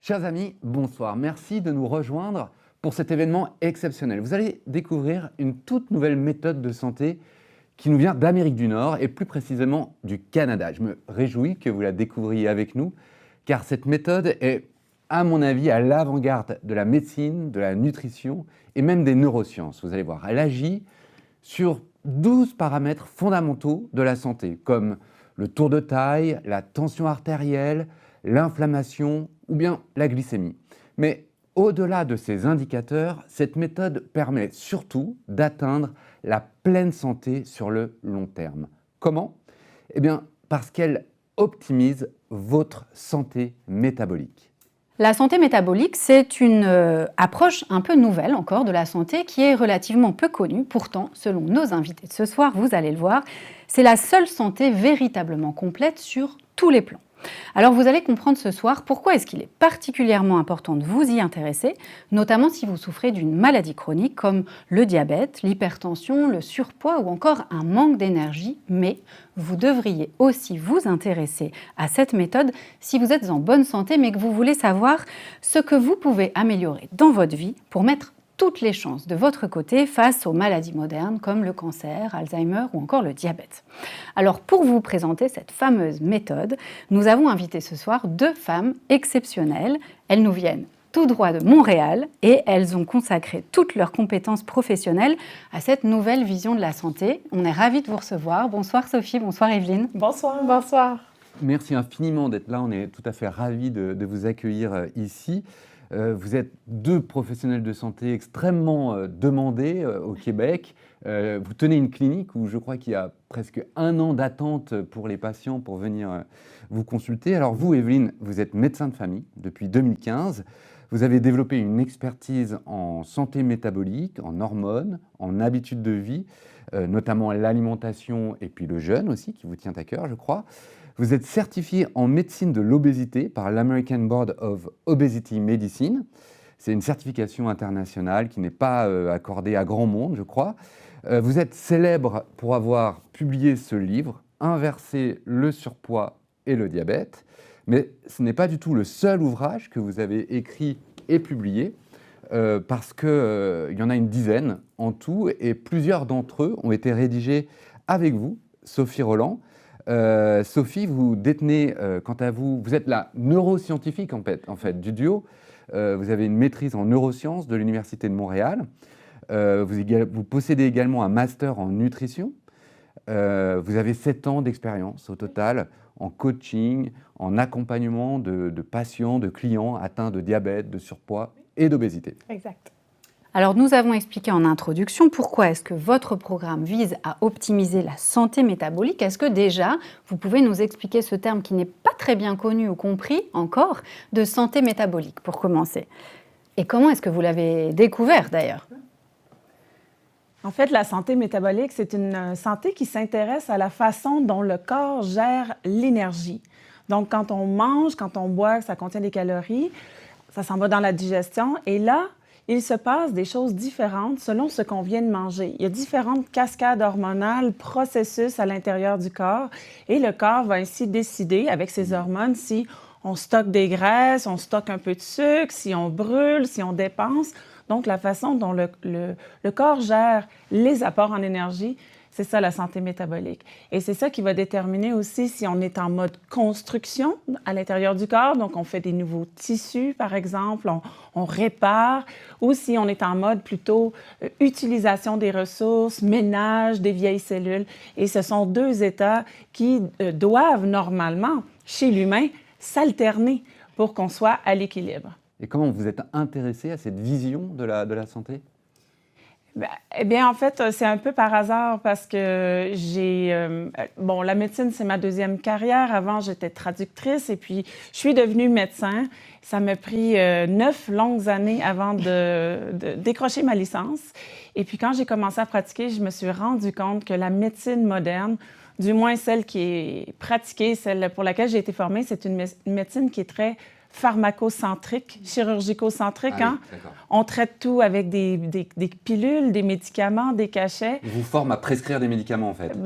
Chers amis, bonsoir. Merci de nous rejoindre pour cet événement exceptionnel. Vous allez découvrir une toute nouvelle méthode de santé qui nous vient d'Amérique du Nord et plus précisément du Canada. Je me réjouis que vous la découvriez avec nous car cette méthode est, à mon avis, à l'avant-garde de la médecine, de la nutrition et même des neurosciences. Vous allez voir, elle agit sur 12 paramètres fondamentaux de la santé comme le tour de taille, la tension artérielle, l'inflammation ou bien la glycémie. Mais au-delà de ces indicateurs, cette méthode permet surtout d'atteindre la pleine santé sur le long terme. Comment ? Eh bien, parce qu'elle optimise votre santé métabolique. La santé métabolique, c'est une approche un peu nouvelle encore de la santé qui est relativement peu connue. Pourtant, selon nos invités de ce soir, vous allez le voir, c'est la seule santé véritablement complète sur tous les plans. Alors vous allez comprendre ce soir pourquoi est-ce qu'il est particulièrement important de vous y intéresser, notamment si vous souffrez d'une maladie chronique comme le diabète, l'hypertension, le surpoids ou encore un manque d'énergie. Mais vous devriez aussi vous intéresser à cette méthode si vous êtes en bonne santé mais que vous voulez savoir ce que vous pouvez améliorer dans votre vie pour mettre toutes les chances de votre côté face aux maladies modernes comme le cancer, Alzheimer ou encore le diabète. Alors pour vous présenter cette fameuse méthode, nous avons invité ce soir deux femmes exceptionnelles. Elles nous viennent tout droit de Montréal et elles ont consacré toutes leurs compétences professionnelles à cette nouvelle vision de la santé. On est ravis de vous recevoir. Bonsoir Sophie, bonsoir Evelyne. Bonsoir. Bonsoir. Merci infiniment d'être là, on est tout à fait ravis de vous accueillir ici. Vous êtes deux professionnels de santé extrêmement demandés au Québec. Vous tenez une clinique où je crois qu'il y a presque 1 an d'attente pour les patients pour venir vous consulter. Alors vous, Evelyne, vous êtes médecin de famille depuis 2015. Vous avez développé une expertise en santé métabolique, en hormones, en habitudes de vie, notamment l'alimentation et puis le jeûne aussi, qui vous tient à cœur, je crois. Vous êtes certifié en médecine de l'obésité par l'American Board of Obesity Medicine. C'est une certification internationale qui n'est pas accordée à grand monde, je crois. Vous êtes célèbre pour avoir publié ce livre, Inverser le surpoids et le diabète. Mais ce n'est pas du tout le seul ouvrage que vous avez écrit et publié, parce qu'il y en a une dizaine en tout, et plusieurs d'entre eux ont été rédigés avec vous, Sophie Rolland. Sophie, vous détenez, quant à vous, vous êtes la neuroscientifique en fait du duo. Vous avez une maîtrise en neurosciences de l'Université de Montréal. Vous possédez également un master en nutrition. Vous avez 7 ans d'expérience au total en coaching, en accompagnement de patients, de clients atteints de diabète, de surpoids et d'obésité. Exact. Alors nous avons expliqué en introduction pourquoi est-ce que votre programme vise à optimiser la santé métabolique. Est-ce que déjà, vous pouvez nous expliquer ce terme qui n'est pas très bien connu ou compris encore, de santé métabolique pour commencer? Et comment est-ce que vous l'avez découvert d'ailleurs? En fait, la santé métabolique, c'est une santé qui s'intéresse à la façon dont le corps gère l'énergie. Donc, quand on mange, quand on boit, ça contient des calories, ça s'en va dans la digestion. Et là, il se passe des choses différentes selon ce qu'on vient de manger. Il y a différentes cascades hormonales, processus à l'intérieur du corps. Et le corps va ainsi décider, avec ses hormones, si on stocke des graisses, on stocke un peu de sucre, si on brûle, si on dépense. Donc, la façon dont le corps gère les apports en énergie, c'est ça la santé métabolique. Et c'est ça qui va déterminer aussi si on est en mode construction à l'intérieur du corps, donc on fait des nouveaux tissus, par exemple, on répare, ou si on est en mode plutôt utilisation des ressources, ménage des vieilles cellules. Et ce sont 2 états qui doivent normalement, chez l'humain, s'alterner pour qu'on soit à l'équilibre. Et comment vous êtes intéressé à cette vision de la santé ? Eh bien, en fait, c'est un peu par hasard parce que la médecine, c'est ma 2e carrière. Avant, j'étais traductrice et puis je suis devenue médecin. Ça m'a pris 9 longues années avant de décrocher ma licence. Et puis, quand j'ai commencé à pratiquer, je me suis rendu compte que la médecine moderne, du moins celle qui est pratiquée, celle pour laquelle j'ai été formée, c'est une médecine qui est très pharmacocentrique, chirurgico-centrique. Ah oui, on traite tout avec des pilules, des médicaments, des cachets. Ils vous forment à prescrire des médicaments, en fait?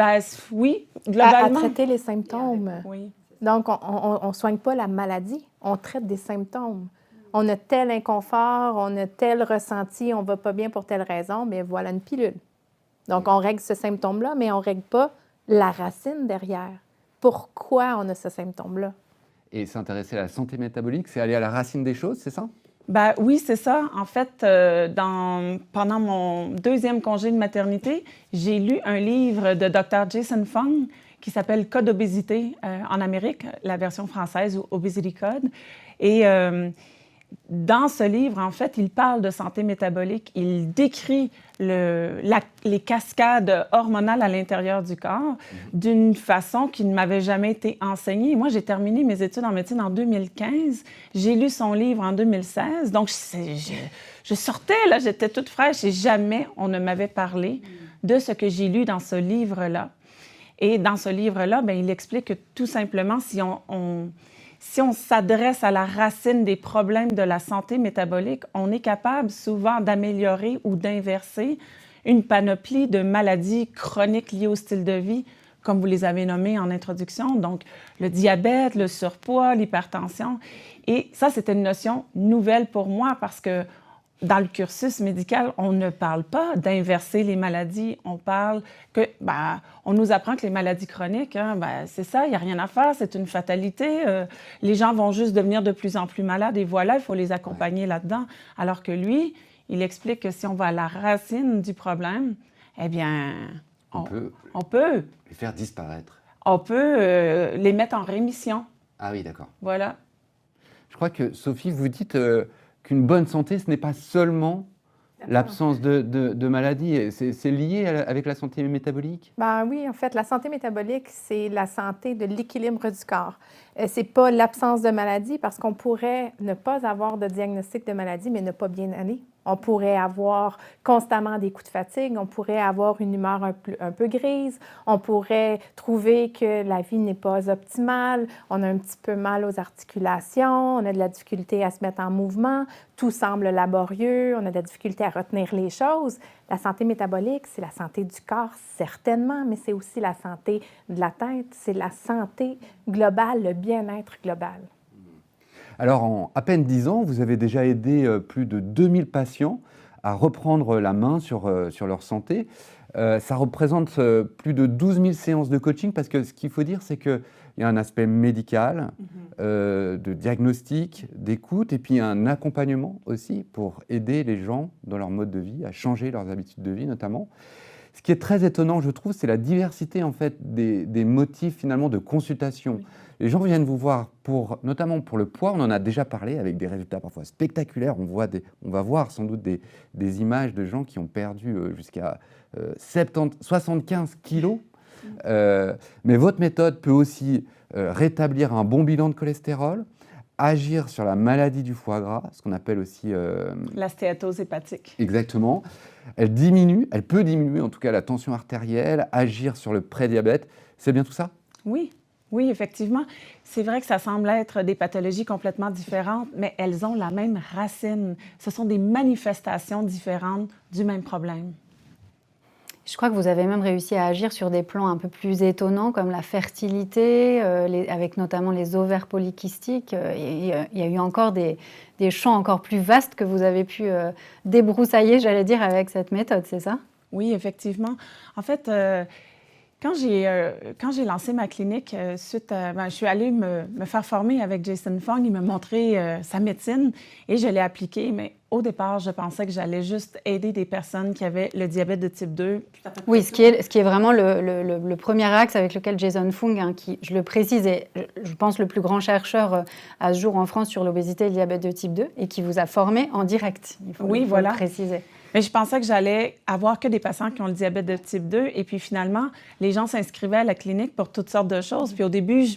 Oui, globalement. À traiter les symptômes. Oui. Donc, on ne soigne pas la maladie, on traite des symptômes. On a tel inconfort, on a tel ressenti, on ne va pas bien pour telle raison, bien voilà une pilule. Donc, on règle ce symptôme-là, mais on ne règle pas la racine derrière. Pourquoi on a ce symptôme-là? Et s'intéresser à la santé métabolique, c'est aller à la racine des choses, c'est ça? Ben, oui, c'est ça. En fait, pendant mon deuxième congé de maternité, j'ai lu un livre de Dr. Jason Fung qui s'appelle Code obésité en Amérique, la version française ou Obesity Code. Et dans ce livre, en fait, il parle de santé métabolique. Il décrit les cascades hormonales à l'intérieur du corps d'une façon qui ne m'avait jamais été enseignée. Moi, j'ai terminé mes études en médecine en 2015. J'ai lu son livre en 2016. Donc, je sortais, là, j'étais toute fraîche et jamais on ne m'avait parlé de ce que j'ai lu dans ce livre-là. Et dans ce livre-là, bien, il explique que tout simplement, si on s'adresse à la racine des problèmes de la santé métabolique, on est capable souvent d'améliorer ou d'inverser une panoplie de maladies chroniques liées au style de vie, comme vous les avez nommées en introduction, donc le diabète, le surpoids, l'hypertension. Et ça, c'était une notion nouvelle pour moi parce que dans le cursus médical, on ne parle pas d'inverser les maladies. On parle que, on nous apprend que les maladies chroniques, c'est ça, il n'y a rien à faire, c'est une fatalité. Les gens vont juste devenir de plus en plus malades et voilà, il faut les accompagner là-dedans. Alors que lui, il explique que si on va à la racine du problème, eh bien, on peut les faire disparaître. On peut les mettre en rémission. Ah oui, d'accord. Voilà. Je crois que, Sophie, vous dites qu'une bonne santé, ce n'est pas seulement l'absence de maladie. C'est lié avec la santé métabolique? Ben oui, en fait, la santé métabolique, c'est la santé de l'équilibre du corps. C'est pas l'absence de maladie parce qu'on pourrait ne pas avoir de diagnostic de maladie, mais ne pas bien aller. On pourrait avoir constamment des coups de fatigue, on pourrait avoir une humeur un peu grise, on pourrait trouver que la vie n'est pas optimale, on a un petit peu mal aux articulations, on a de la difficulté à se mettre en mouvement, tout semble laborieux, on a de la difficulté à retenir les choses. La santé métabolique, c'est la santé du corps, certainement, mais c'est aussi la santé de la tête, c'est la santé globale, le bien-être global. Alors, en à peine 10 ans, vous avez déjà aidé plus de 2000 patients à reprendre la main sur leur santé. Ça représente plus de 12 000 séances de coaching parce que ce qu'il faut dire, c'est qu'il y a un aspect médical, de diagnostic, d'écoute et puis un accompagnement aussi pour aider les gens dans leur mode de vie, à changer leurs habitudes de vie notamment. Ce qui est très étonnant, je trouve, c'est la diversité en fait des motifs finalement de consultation. Oui. Les gens viennent vous voir notamment pour le poids, on en a déjà parlé avec des résultats parfois spectaculaires. On va voir sans doute des images de gens qui ont perdu jusqu'à 75 kilos. Mais votre méthode peut aussi rétablir un bon bilan de cholestérol, agir sur la maladie du foie gras, ce qu'on appelle aussi... la stéatose hépatique. Exactement. Elle peut diminuer en tout cas la tension artérielle, agir sur le prédiabète. C'est bien tout ça? Oui, effectivement. C'est vrai que ça semble être des pathologies complètement différentes, mais elles ont la même racine. Ce sont des manifestations différentes du même problème. Je crois que vous avez même réussi à agir sur des plans un peu plus étonnants, comme la fertilité, avec notamment les ovaires polykystiques. Il y a eu encore des champs encore plus vastes que vous avez pu débroussailler, j'allais dire, avec cette méthode, c'est ça? Oui, effectivement. En fait, quand j'ai lancé ma clinique, je suis allée me faire former avec Jason Fung. Il m'a montré sa médecine et je l'ai appliquée. Mais au départ, je pensais que j'allais juste aider des personnes qui avaient le diabète de type 2. Oui, ce qui est vraiment le premier axe avec lequel Jason Fung, qui, je le précise, est, je pense, le plus grand chercheur à ce jour en France sur l'obésité et le diabète de type 2 et qui vous a formé en direct. Il faut le préciser. Mais je pensais que j'allais avoir que des patients qui ont le diabète de type 2. Et puis finalement, les gens s'inscrivaient à la clinique pour toutes sortes de choses. Puis au début,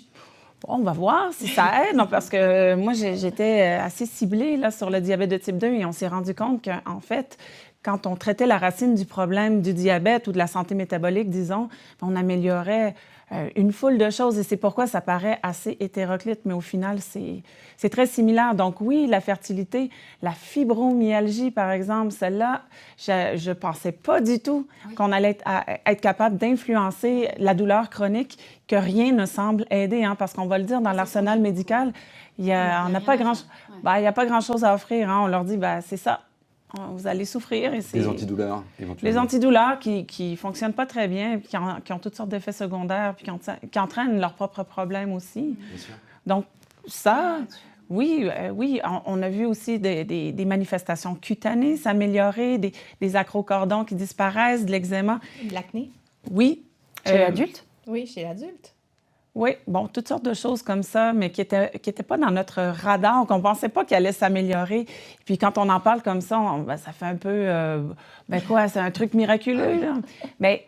on va voir si ça aide. Non, parce que moi, j'étais assez ciblée là, sur le diabète de type 2 et on s'est rendu compte qu'en fait, quand on traitait la racine du problème du diabète ou de la santé métabolique, disons, on améliorait une foule de choses et c'est pourquoi ça paraît assez hétéroclite, mais au final, c'est très similaire. Donc oui, la fertilité, la fibromyalgie, par exemple, celle-là, je ne pensais pas du tout qu'on allait être capable d'influencer la douleur chronique, que rien ne semble aider, parce qu'on va le dire, dans l'arsenal médical, on n'a pas grand-chose. Il n'y a pas grand-chose à offrir. Hein. On leur dit, c'est ça. Vous allez souffrir. Et les antidouleurs, éventuellement. Les antidouleurs qui ne fonctionnent pas très bien, puis qui ont toutes sortes d'effets secondaires, puis qui entraînent leurs propres problèmes aussi. Bien sûr. Donc, ça, oui, on a vu aussi des manifestations cutanées s'améliorer, des acrocordons qui disparaissent, de l'eczéma. De l'acné? Oui. Chez l'adulte? Oui, chez l'adulte. Oui, toutes sortes de choses comme ça, mais qui étaient pas dans notre radar, qu'on pensait pas qu'ils allaient s'améliorer. Puis quand on en parle comme ça, ça fait un peu, c'est un truc miraculeux, là. Mais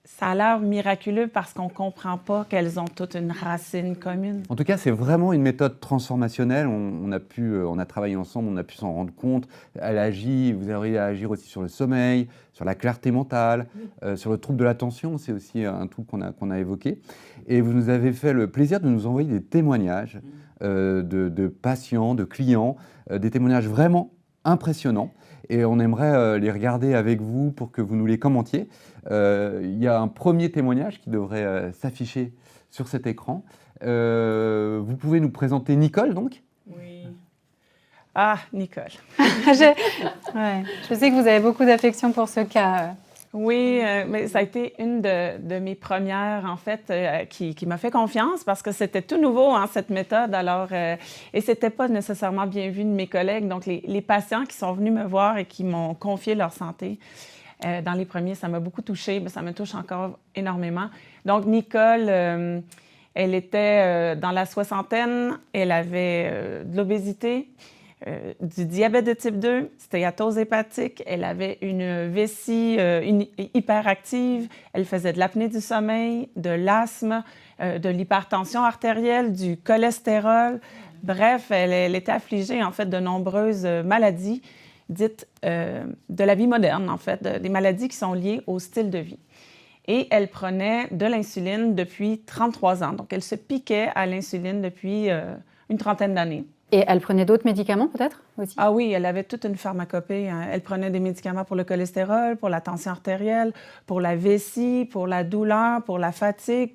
ça a l'air miraculeux parce qu'on comprend pas qu'elles ont toutes une racine commune. En tout cas, c'est vraiment une méthode transformationnelle. On a travaillé ensemble, on a pu s'en rendre compte. Elle agit, vous arrivez à agir aussi sur le sommeil, sur la clarté mentale, sur le trouble de l'attention, c'est aussi un truc qu'on a évoqué. Et vous nous avez fait le plaisir de nous envoyer des témoignages de patients, de clients, des témoignages vraiment impressionnants. Et on aimerait les regarder avec vous pour que vous nous les commentiez. Il y a un premier témoignage qui devrait s'afficher sur cet écran. Vous pouvez nous présenter Nicole, donc ? Oui. Ah, Nicole. Je sais que vous avez beaucoup d'affection pour ce cas. Oui, mais ça a été une de mes premières, en fait, qui m'a fait confiance parce que c'était tout nouveau, hein, cette méthode. Alors, et c'était pas nécessairement bien vu de mes collègues. Donc, les patients qui sont venus me voir et qui m'ont confié leur santé, dans les premiers, ça m'a beaucoup touchée, mais ça me touche encore énormément. Donc, Nicole, elle était dans la soixantaine, elle avait de l'obésité, du diabète de type 2, stéatose hépatique, elle avait une vessie hyperactive, elle faisait de l'apnée du sommeil, de l'asthme, de l'hypertension artérielle, du cholestérol. Bref, elle était affligée, en fait, de nombreuses maladies dites de la vie moderne, en fait, des maladies qui sont liées au style de vie. Et elle prenait de l'insuline depuis 33 ans. Donc, elle se piquait à l'insuline depuis une trentaine d'années. Et elle prenait d'autres médicaments, peut-être, aussi? Ah oui, elle avait toute une pharmacopée. Hein. Elle prenait des médicaments pour le cholestérol, pour la tension artérielle, pour la vessie, pour la douleur, pour la fatigue,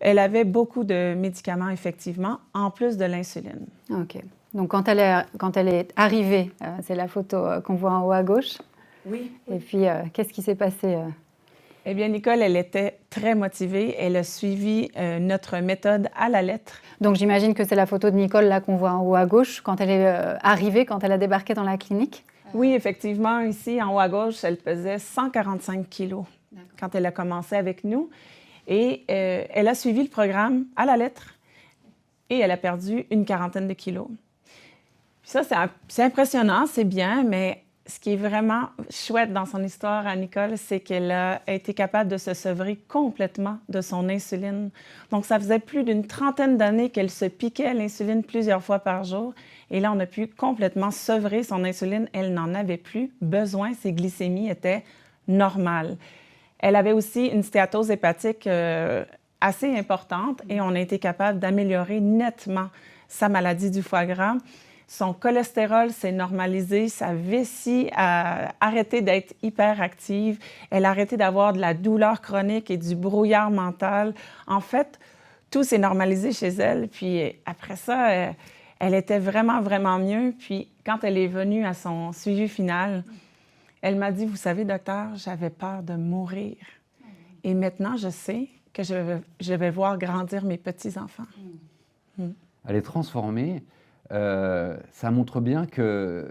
Elle avait beaucoup de médicaments, effectivement, en plus de l'insuline. OK. Donc, quand elle est arrivée, c'est la photo qu'on voit en haut à gauche. Oui. Et puis, qu'est-ce qui s'est passé? Eh bien, Nicole, elle était très motivée. Elle a suivi notre méthode à la lettre. Donc, j'imagine que c'est la photo de Nicole, là, qu'on voit en haut à gauche, quand elle est arrivée, quand elle a débarqué dans la clinique? Oui, effectivement. Ici, en haut à gauche, elle pesait 145 kilos quand elle a commencé avec nous. Et elle a suivi le programme à la lettre et elle a perdu une quarantaine de kilos. Puis ça, c'est impressionnant, c'est bien, mais ce qui est vraiment chouette dans son histoire à Nicole, c'est qu'elle a été capable de se sevrer complètement de son insuline. Donc, ça faisait plus d'une trentaine d'années qu'elle se piquait à l'insuline plusieurs fois par jour. Et là, on a pu complètement sevrer son insuline. Elle n'en avait plus besoin. Ses glycémies étaient normales. Elle avait aussi une stéatose hépatique assez importante et on a été capable d'améliorer nettement sa maladie du foie gras. Son cholestérol s'est normalisé, sa vessie a arrêté d'être hyperactive, elle a arrêté d'avoir de la douleur chronique et du brouillard mental. En fait, tout s'est normalisé chez elle. Puis après ça, elle était vraiment, vraiment mieux. Puis quand elle est venue à son suivi final, elle m'a dit, « Vous savez, docteur, j'avais peur de mourir. Et maintenant, je sais que je vais voir grandir mes petits-enfants. » Elle est transformée. Ça montre bien que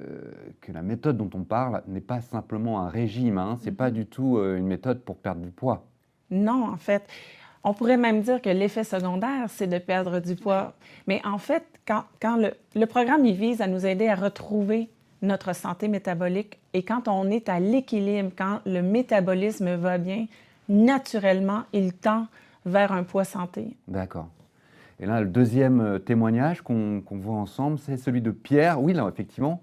la méthode dont on parle n'est pas simplement un régime, hein. Ce n'est pas du tout une méthode pour perdre du poids. Non, en fait. On pourrait même dire que l'effet secondaire, c'est de perdre du poids. Mais en fait, quand le programme il vise à nous aider à retrouver notre santé métabolique et quand on est à l'équilibre, quand le métabolisme va bien, naturellement, il tend vers un poids santé. D'accord. Et là, le deuxième témoignage qu'on voit ensemble, c'est celui de Pierre. Oui, là, effectivement,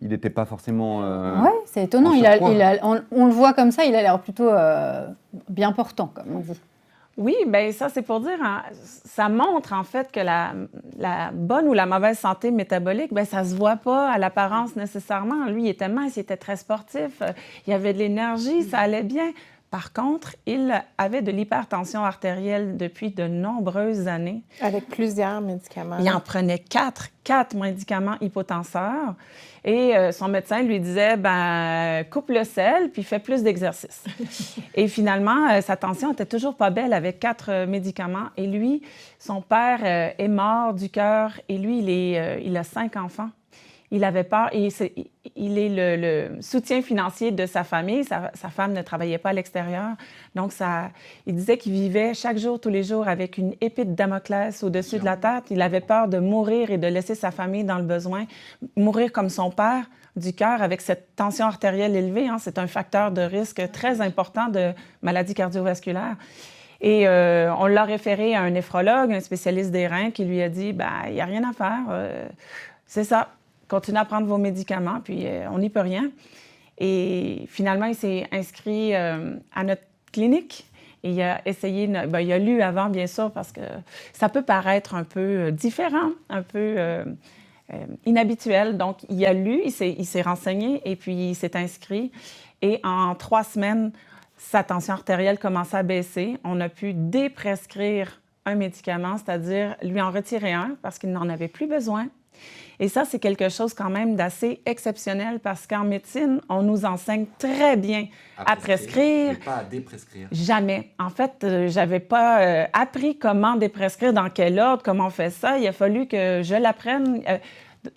il n'était pas forcément... Oui, c'est étonnant. On le voit comme ça, il a l'air plutôt bien portant, comme on dit. Oui, bien ça, c'est pour dire, hein, ça montre en fait que la bonne ou la mauvaise santé métabolique, bien ça ne se voit pas à l'apparence nécessairement. Lui, il était mince, il était très sportif, il avait de l'énergie, ça allait bien. Par contre, il avait de l'hypertension artérielle depuis de nombreuses années. Avec plusieurs médicaments. Il en prenait quatre médicaments hypotenseurs. Et son médecin lui disait, coupe le sel, puis fais plus d'exercice. Et finalement, sa tension était toujours pas belle avec 4 médicaments. Et lui, son père est mort du cœur. Et lui, il a 5 enfants. Il avait peur. Et il est le soutien financier de sa famille. Sa femme ne travaillait pas à l'extérieur. Donc, il disait qu'il vivait chaque jour, tous les jours, avec une épée de Damoclès au-dessus de la tête. Il avait peur de mourir et de laisser sa famille dans le besoin. Mourir comme son père du cœur avec cette tension artérielle élevée. Hein, c'est un facteur de risque très important de maladie cardiovasculaire. Et on l'a référé à un néphrologue, un spécialiste des reins, qui lui a dit, il n'y a rien à faire. C'est ça. Continuez à prendre vos médicaments, puis on n'y peut rien. Et finalement, il s'est inscrit à notre clinique et il a essayé, il a lu avant, bien sûr, parce que ça peut paraître un peu différent, un peu inhabituel. Donc, il a lu, il s'est renseigné et puis il s'est inscrit. Et en 3 semaines, sa tension artérielle commençait à baisser. On a pu déprescrire un médicament, c'est-à-dire lui en retirer un parce qu'il n'en avait plus besoin. Et ça, c'est quelque chose quand même d'assez exceptionnel parce qu'en médecine, on nous enseigne très bien à prescrire. Mais pas à déprescrire. Jamais. En fait, j'avais pas appris comment déprescrire, dans quel ordre, comment on fait ça. Il a fallu que je l'apprenne.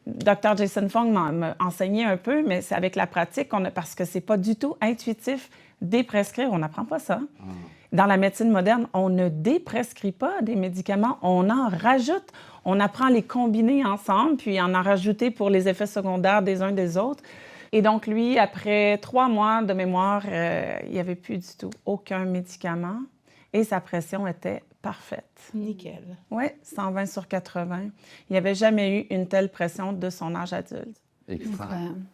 Dr. Jason Fung m'a enseigné un peu, mais c'est avec la pratique, parce que c'est pas du tout intuitif. Déprescrire, on n'apprend pas ça. Dans la médecine moderne, on ne déprescrit pas des médicaments, on en rajoute. On apprend à les combiner ensemble, puis en rajouter pour les effets secondaires des uns des autres. Et donc, lui, après 3 mois de mémoire, il n'y avait plus du tout aucun médicament et sa pression était parfaite. Nickel. Oui, 120/80. Il n'avait jamais eu une telle pression de son âge adulte. Extra.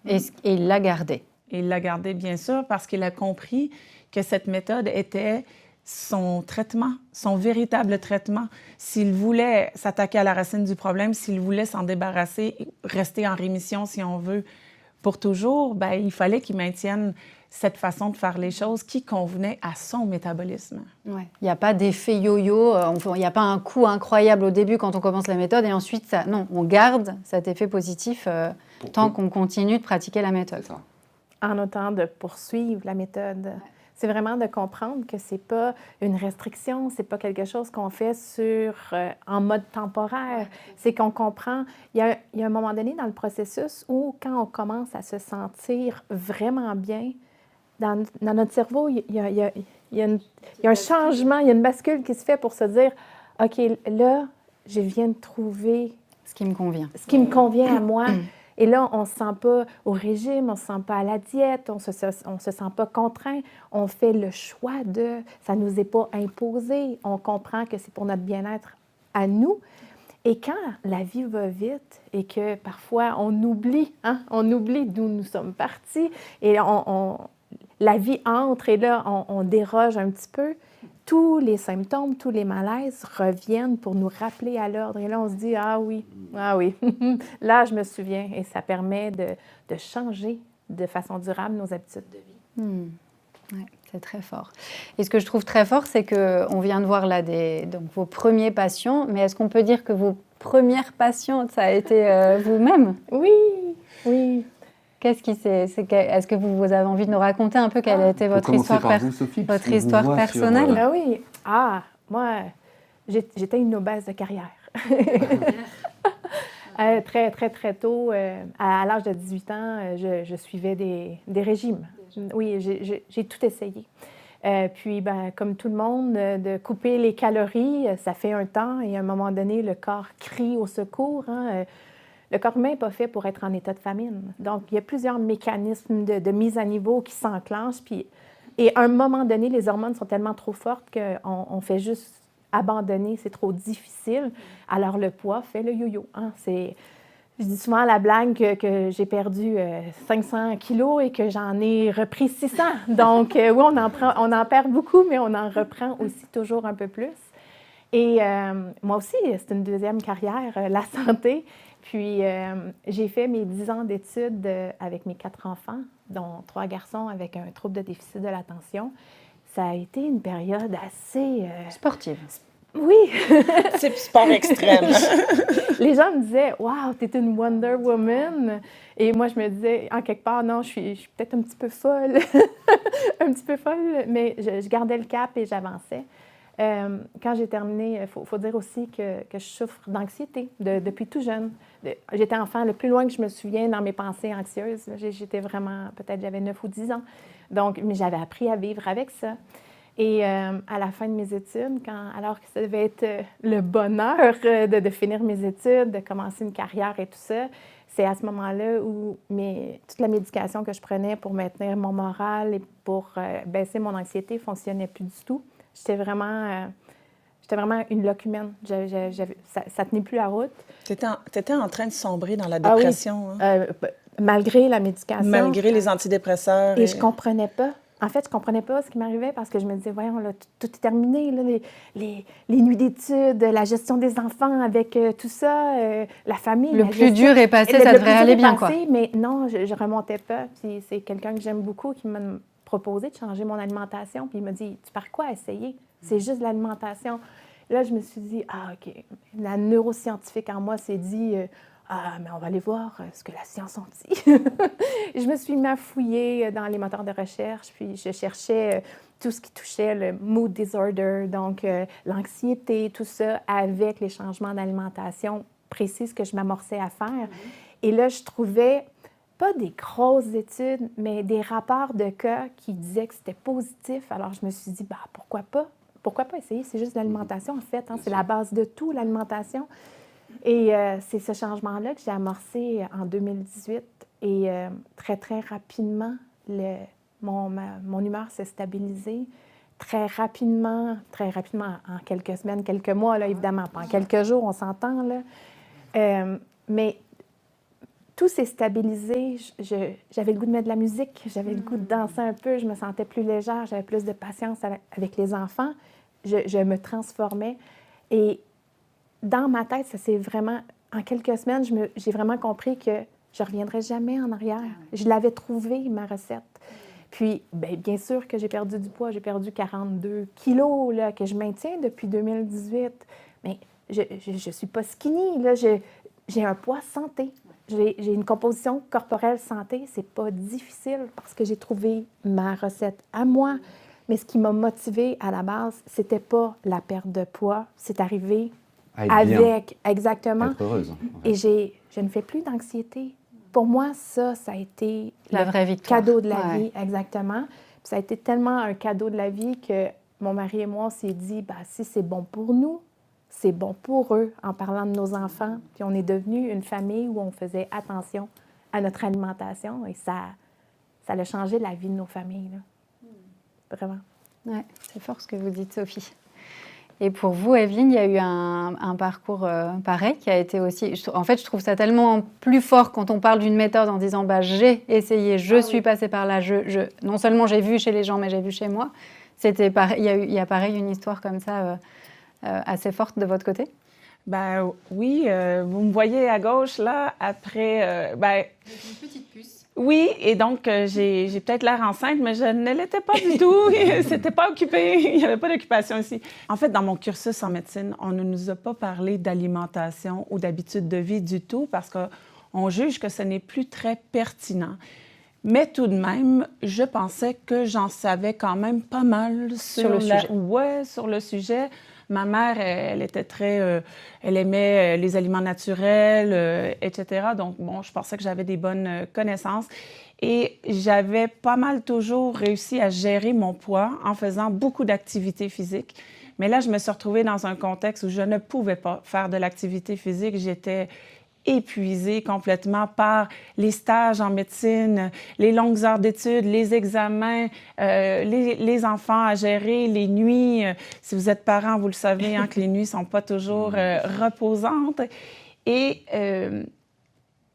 Et il l'a gardé. Et il l'a gardé, bien sûr, parce qu'il a compris que cette méthode était son traitement, son véritable traitement. S'il voulait s'attaquer à la racine du problème, s'il voulait s'en débarrasser, rester en rémission, si on veut, pour toujours, il fallait qu'il maintienne cette façon de faire les choses qui convenait à son métabolisme. Ouais. Il n'y a pas d'effet yo-yo, il n'y a pas un coup incroyable au début quand on commence la méthode et ensuite, non, on garde cet effet positif tant qu'on continue de pratiquer la méthode. C'est ça. En autant de poursuivre la méthode. Ouais. C'est vraiment de comprendre que c'est pas une restriction, c'est pas quelque chose qu'on fait en mode temporaire. C'est qu'on comprend, il y a un moment donné dans le processus où quand on commence à se sentir vraiment bien, dans notre cerveau, il y a un changement, il y a une bascule qui se fait pour se dire, OK, là, je viens de trouver ce qui me convient. Ce qui me convient à moi. Et là, on ne se sent pas au régime, on ne se sent pas à la diète, on se sent pas contraint. On fait le choix ça ne nous est pas imposé. On comprend que c'est pour notre bien-être à nous. Et quand la vie va vite et que parfois on oublie d'où nous sommes partis et la vie entre et là, on déroge un petit peu, tous les symptômes, tous les malaises reviennent pour nous rappeler à l'ordre. Et là, on se dit, ah oui, là, je me souviens. Et ça permet de changer de façon durable nos habitudes de vie. Ouais, c'est très fort. Et ce que je trouve très fort, c'est qu'on vient de voir là donc vos premiers patients, mais est-ce qu'on peut dire que vos premières patientes, ça a été vous-même? Oui. Est-ce que vous avez envie de nous raconter un peu quelle a été votre histoire, votre histoire personnelle? Ah oui. Moi, j'étais une obèse de carrière. Très, très, très tôt, à l'âge de 18 ans, je suivais des régimes. Oui, j'ai tout essayé. Puis, comme tout le monde, de couper les calories, ça fait un temps et à un moment donné, le corps crie au secours. Le corps humain n'est pas fait pour être en état de famine. Donc, il y a plusieurs mécanismes de mise à niveau qui s'enclenchent. Et à un moment donné, les hormones sont tellement trop fortes qu'on fait juste abandonner, c'est trop difficile. Alors, le poids fait le yo-yo. Je dis souvent à la blague que j'ai perdu 500 kilos et que j'en ai repris 600. Donc, oui, on en perd beaucoup, mais on en reprend aussi toujours un peu plus. Et moi aussi, c'est une deuxième carrière, la santé. Puis, j'ai fait mes 10 ans d'études avec mes 4 enfants, dont 3 garçons avec un trouble de déficit de l'attention. ça a été une période assez... Sportive. Oui! C'est sport extrême. Les gens me disaient « Wow, t'es une Wonder Woman! » Et moi, je me disais, en quelque part, non, je suis peut-être un petit peu folle. Un petit peu folle, mais je gardais le cap et j'avançais. Quand j'ai terminé, il faut dire aussi que je souffre d'anxiété depuis tout jeune. J'étais enfant, le plus loin que je me souviens dans mes pensées anxieuses, j'étais vraiment, peut-être j'avais 9 ou 10 ans. Donc, mais j'avais appris à vivre avec ça. Et à la fin de mes études, alors que ça devait être le bonheur de finir mes études, de commencer une carrière et tout ça, c'est à ce moment-là où toute la médication que je prenais pour maintenir mon moral et pour baisser mon anxiété ne fonctionnait plus du tout. J'étais vraiment une locumène. Ça ne tenait plus la route. Tu étais en train de sombrer dans la dépression. Ah oui. Malgré la médication. Malgré les antidépresseurs. Et je ne comprenais pas. En fait, je ne comprenais pas ce qui m'arrivait parce que je me disais, voyons, là, tout est terminé, là, les nuits d'études, la gestion des enfants avec tout ça, la famille. Le plus dur est passé, ça devrait aller bien, quoi. Mais non, je ne remontais pas. Puis c'est quelqu'un que j'aime beaucoup qui m'a proposé de changer mon alimentation. Puis il m'a dit, tu pars quoi essayer? C'est juste l'alimentation. Là, je me suis dit, ah, OK. La neuroscientifique en moi s'est dit, mais on va aller voir ce que la science en dit. Je me suis mis à fouiller dans les moteurs de recherche, puis je cherchais tout ce qui touchait le mood disorder, donc l'anxiété, tout ça, avec les changements d'alimentation précis que je m'amorçais à faire. Et là, je trouvais pas des grosses études, mais des rapports de cas qui disaient que c'était positif. Alors, je me suis dit, pourquoi pas? Pourquoi pas essayer? C'est juste l'alimentation, en fait. Hein? C'est la base de tout, l'alimentation. Et c'est ce changement-là que j'ai amorcé en 2018. Et très, très rapidement, mon humeur s'est stabilisée. Très rapidement, en quelques semaines, quelques mois, là, évidemment, pas en quelques jours, on s'entend, là. Mais tout s'est stabilisé. J'avais le goût de mettre de la musique, j'avais le goût de danser un peu, je me sentais plus légère, j'avais plus de patience avec les enfants. Je me transformais. Et dans ma tête, ça s'est vraiment... En quelques semaines, j'ai vraiment compris que je ne reviendrai jamais en arrière. Je l'avais trouvé, ma recette. Puis, bien sûr que j'ai perdu du poids. J'ai perdu 42 kilos, là, que je maintiens depuis 2018. Mais je ne suis pas skinny, là. J'ai un poids santé. J'ai une composition corporelle santé. C'est pas difficile parce que j'ai trouvé ma recette à moi. Mais ce qui m'a motivée à la base, c'était pas la perte de poids. C'est arrivé avec, exactement. Être heureuse. En fait. Et je ne fais plus d'anxiété. Pour moi, ça a été la vraie victoire. Cadeau de la vie, exactement. Puis ça a été tellement un cadeau de la vie que mon mari et moi, on s'est dit, si c'est bon pour nous, c'est bon pour eux, en parlant de nos enfants. Puis on est devenu une famille où on faisait attention à notre alimentation et ça a changé la vie de nos familles, là. Vraiment. Ouais, c'est fort ce que vous dites, Sophie. Et pour vous, Evelyne, il y a eu un parcours pareil qui a été aussi... En fait, je trouve ça tellement plus fort quand on parle d'une méthode en disant j'ai essayé, je suis passée par là, non seulement j'ai vu chez les gens, mais j'ai vu chez moi. C'était pareil, il y a pareil une histoire comme ça assez forte de votre côté? Oui, vous me voyez à gauche, là, après... Avec une petite puce. Oui, et donc j'ai peut-être l'air enceinte, mais je ne l'étais pas du tout. C'était pas occupé. Il n'y avait pas d'occupation ici. En fait, dans mon cursus en médecine, on ne nous a pas parlé d'alimentation ou d'habitude de vie du tout parce qu'on juge que ce n'est plus très pertinent. Mais tout de même, je pensais que j'en savais quand même pas mal sur le sujet. Ouais, sur le sujet. Ma mère, elle était elle aimait les aliments naturels, etc. Donc, je pensais que j'avais des bonnes connaissances. Et j'avais pas mal toujours réussi à gérer mon poids en faisant beaucoup d'activités physiques. Mais là, je me suis retrouvée dans un contexte où je ne pouvais pas faire de l'activité physique. J'étais épuisée complètement par les stages en médecine, les longues heures d'études, les examens, les enfants à gérer, les nuits. Si vous êtes parent, vous le savez, que les nuits ne sont pas toujours reposantes. Et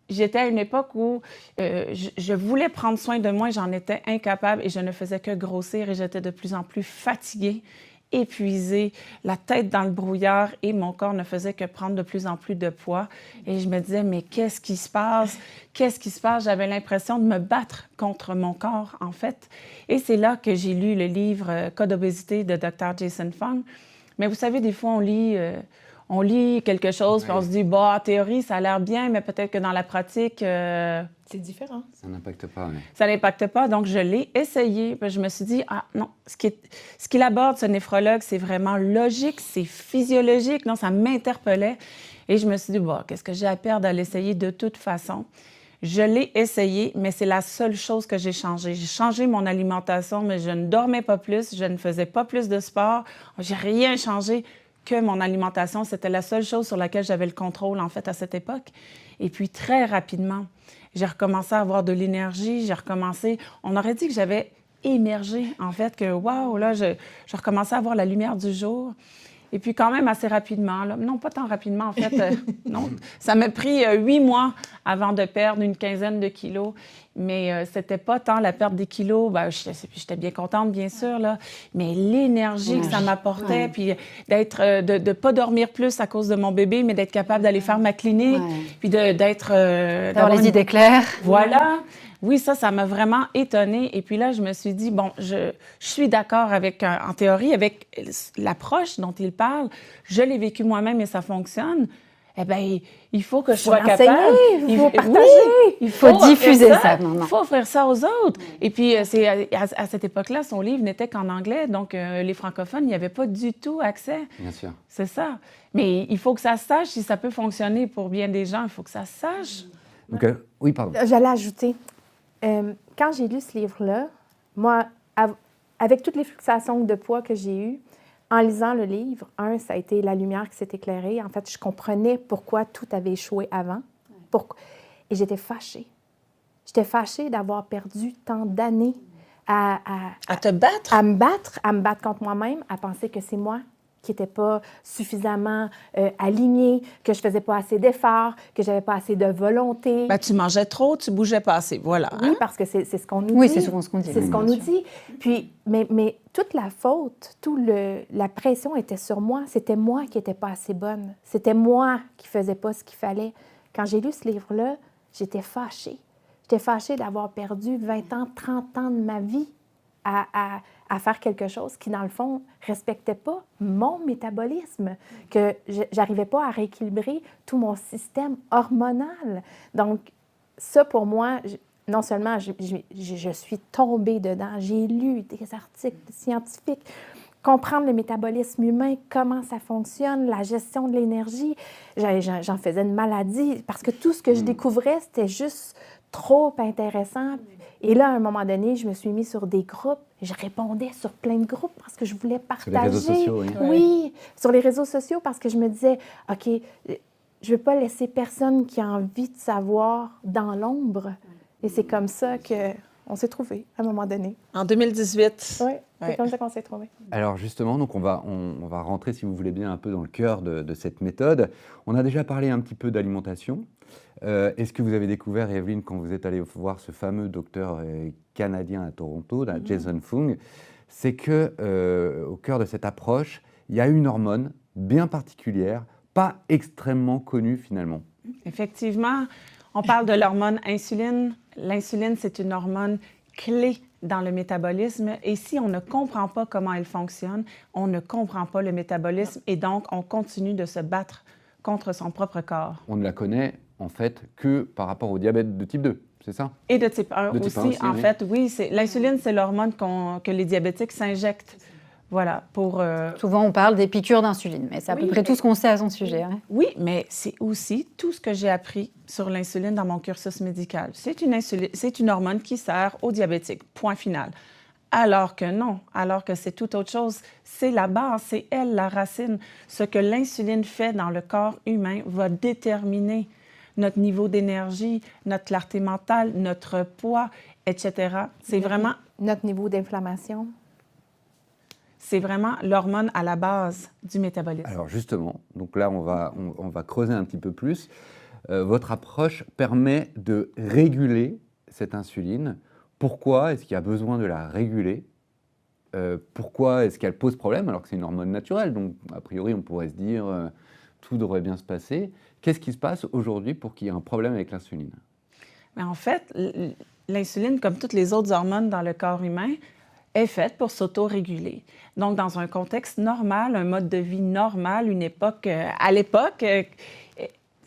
j'étais à une époque où je voulais prendre soin de moi, j'en étais incapable et je ne faisais que grossir et j'étais de plus en plus fatiguée. épuisée, la tête dans le brouillard et mon corps ne faisait que prendre de plus en plus de poids. Et je me disais, mais qu'est-ce qui se passe? Qu'est-ce qui se passe? J'avais l'impression de me battre contre mon corps, en fait. Et c'est là que j'ai lu le livre Code d'obésité de Dr. Jason Fung. Mais vous savez, des fois, on lit quelque chose, puis on se dit, bah, en théorie, ça a l'air bien, mais peut-être que dans la pratique, C'est différent. Ça n'impacte pas, mais... ça n'impacte pas. Donc, je l'ai essayé. Puis je me suis dit, ah non, ce qu'il aborde, ce néphrologue, c'est vraiment logique, c'est physiologique. Non, ça m'interpellait. Et je me suis dit, bah, qu'est-ce que j'ai à perdre à l'essayer de toute façon? Je l'ai essayé, mais c'est la seule chose que j'ai changée. J'ai changé mon alimentation, mais je ne dormais pas plus, je ne faisais pas plus de sport. J'ai rien changé que mon alimentation. C'était la seule chose sur laquelle j'avais le contrôle, en fait, à cette époque. Et puis, très rapidement, j'ai recommencé à avoir de l'énergie, j'ai recommencé... On aurait dit que j'avais émergé, en fait, que, waouh, là, je recommençais à avoir la lumière du jour. Et puis quand même assez rapidement, là. Non, pas tant rapidement, en fait. Non, ça m'a pris 8 mois avant de perdre une quinzaine de kilos. Mais c'était pas tant la perte des kilos. Ben, j'étais bien contente, bien sûr, là. Mais l'énergie que ça m'apportait, puis d'être, de pas dormir plus à cause de mon bébé, mais d'être capable d'aller faire ma clinique, puis d'être... d'avoir les idées claires. Voilà. Oui, ça m'a vraiment étonnée. Et puis là, je me suis dit, bon, je suis d'accord avec, en théorie, avec l'approche dont il parle. Je l'ai vécu moi-même et ça fonctionne. Eh bien, il faut que je sois capable. Il faut partager. Oui, Il faut diffuser ça. Il faut offrir ça aux autres. Et puis, c'est à cette époque-là, son livre n'était qu'en anglais. Donc, les francophones n'y avaient pas du tout accès. Bien sûr. C'est ça. Mais il faut que ça se sache. Si ça peut fonctionner pour bien des gens, il faut que ça se sache. Donc, oui, pardon. J'allais ajouter, quand j'ai lu ce livre-là, moi, avec toutes les fluctuations de poids que j'ai eues, en lisant le livre, ça a été la lumière qui s'est éclairée. En fait, je comprenais pourquoi tout avait échoué avant. Et j'étais fâchée. J'étais fâchée d'avoir perdu tant d'années à te battre? À me battre contre moi-même, à penser que c'est moi qui n'étais pas suffisamment alignée, que je faisais pas assez d'efforts, que j'avais pas assez de volonté. Ben, tu mangeais trop, tu bougeais pas assez, voilà. Oui, parce que c'est ce qu'on nous dit. Oui, c'est souvent ce qu'on dit. C'est ce qu'on nous dit. Puis, mais toute la faute, la pression était sur moi. C'était moi qui n'étais pas assez bonne. C'était moi qui faisais pas ce qu'il fallait. Quand j'ai lu ce livre-là, j'étais fâchée. J'étais fâchée d'avoir perdu 20 ans, 30 ans de ma vie à faire quelque chose qui, dans le fond, respectait pas mon métabolisme, que j'arrivais pas à rééquilibrer tout mon système hormonal. Donc, ça, pour moi, non seulement je suis tombée dedans, j'ai lu des articles scientifiques, comprendre le métabolisme humain, comment ça fonctionne, la gestion de l'énergie. J'en faisais une maladie parce que tout ce que je découvrais, c'était juste trop intéressant. Et là, à un moment donné, je me suis mise sur des groupes. Je répondais sur plein de groupes parce que je voulais partager. Sur les réseaux sociaux, oui. Oui, sur les réseaux sociaux parce que je me disais, OK, je ne veux pas laisser personne qui a envie de savoir dans l'ombre. Et c'est comme ça qu'on s'est trouvés à un moment donné. En 2018. Oui, c'est comme ça qu'on s'est trouvés. Alors justement, donc on va rentrer, si vous voulez bien, un peu dans le cœur de cette méthode. On a déjà parlé un petit peu d'alimentation. Est-ce que vous avez découvert, Evelyne, quand vous êtes allée voir ce fameux docteur canadien à Toronto, Jason Fung, c'est que au cœur de cette approche, il y a une hormone bien particulière, pas extrêmement connue finalement. Effectivement, on parle de l'hormone insuline. L'insuline, c'est une hormone clé dans le métabolisme. Et si on ne comprend pas comment elle fonctionne, on ne comprend pas le métabolisme et donc on continue de se battre contre son propre corps. On ne la connaît en fait que par rapport au diabète de type 2, c'est ça? Et de type 1 de type aussi, 1 aussi, en oui. fait, oui. L'insuline, c'est l'hormone que les diabétiques s'injectent. Voilà, pour... Souvent, on parle des piqûres d'insuline, mais c'est à peu près tout ce qu'on sait à son sujet. Hein. Oui, mais c'est aussi tout ce que j'ai appris sur l'insuline dans mon cursus médical. C'est une hormone qui sert aux diabétiques, point final. Alors que non, alors que c'est tout autre chose. C'est la base, c'est elle la racine. Ce que l'insuline fait dans le corps humain va déterminer notre niveau d'énergie, notre clarté mentale, notre poids, etc. C'est vraiment... Notre niveau d'inflammation. C'est vraiment l'hormone à la base du métabolisme. Alors justement, donc là on va creuser un petit peu plus. Votre approche permet de réguler cette insuline. Pourquoi est-ce qu'il y a besoin de la réguler? Pourquoi est-ce qu'elle pose problème alors que c'est une hormone naturelle? Donc, a priori, on pourrait se dire tout devrait bien se passer. Qu'est-ce qui se passe aujourd'hui pour qu'il y ait un problème avec l'insuline? Mais en fait, l'insuline, comme toutes les autres hormones dans le corps humain, est faite pour s'auto-réguler. Donc, dans un contexte normal, un mode de vie normal, une époque, à l'époque,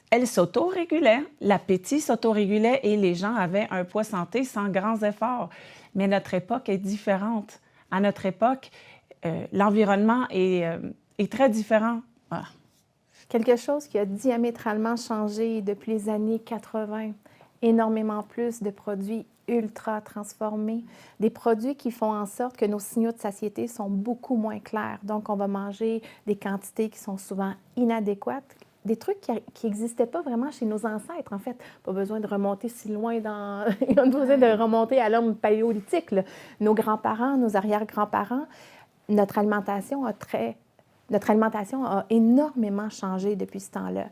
elle s'auto-régulait, l'appétit s'auto-régulait et les gens avaient un poids santé sans grands efforts. Mais notre époque est différente. À notre époque, l'environnement est très différent. Ah. Quelque chose qui a diamétralement changé depuis les années 80. Énormément plus de produits ultra transformés, des produits qui font en sorte que nos signaux de satiété sont beaucoup moins clairs. Donc, on va manger des quantités qui sont souvent inadéquates, des trucs qui n'existaient pas vraiment chez nos ancêtres, en fait. Pas besoin de remonter si loin dans... Il a besoin de remonter à l'homme paléolithique, là. Nos grands-parents, nos arrière-grands-parents, notre alimentation a énormément changé depuis ce temps-là.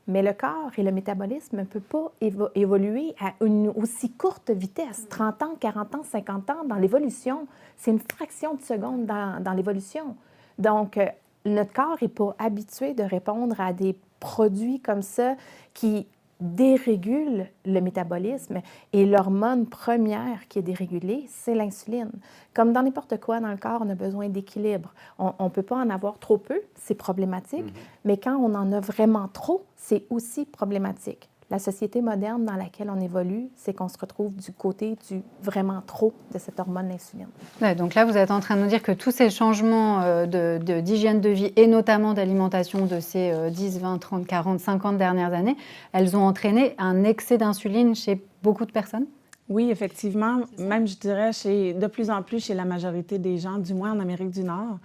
Mais le corps et le métabolisme ne peuvent pas évoluer à une aussi courte vitesse. 30 ans, 40 ans, 50 ans dans l'évolution, c'est une fraction de seconde dans l'évolution. Donc, notre corps n'est pas habitué de répondre à des produits comme ça qui dérégulent le métabolisme. Et l'hormone première qui est dérégulée, c'est l'insuline. Comme dans n'importe quoi dans le corps, on a besoin d'équilibre. On ne peut pas en avoir trop peu, c'est problématique, mais quand on en a vraiment trop, c'est aussi problématique. La société moderne dans laquelle on évolue, c'est qu'on se retrouve du côté du vraiment trop de cette hormone insuline. Ouais, donc là, vous êtes en train de nous dire que tous ces changements d'hygiène de vie et notamment d'alimentation de ces 10, 20, 30, 40, 50 dernières années, elles ont entraîné un excès d'insuline chez beaucoup de personnes? Oui, effectivement, même je dirais de plus en plus chez la majorité des gens, du moins en Amérique du Nord.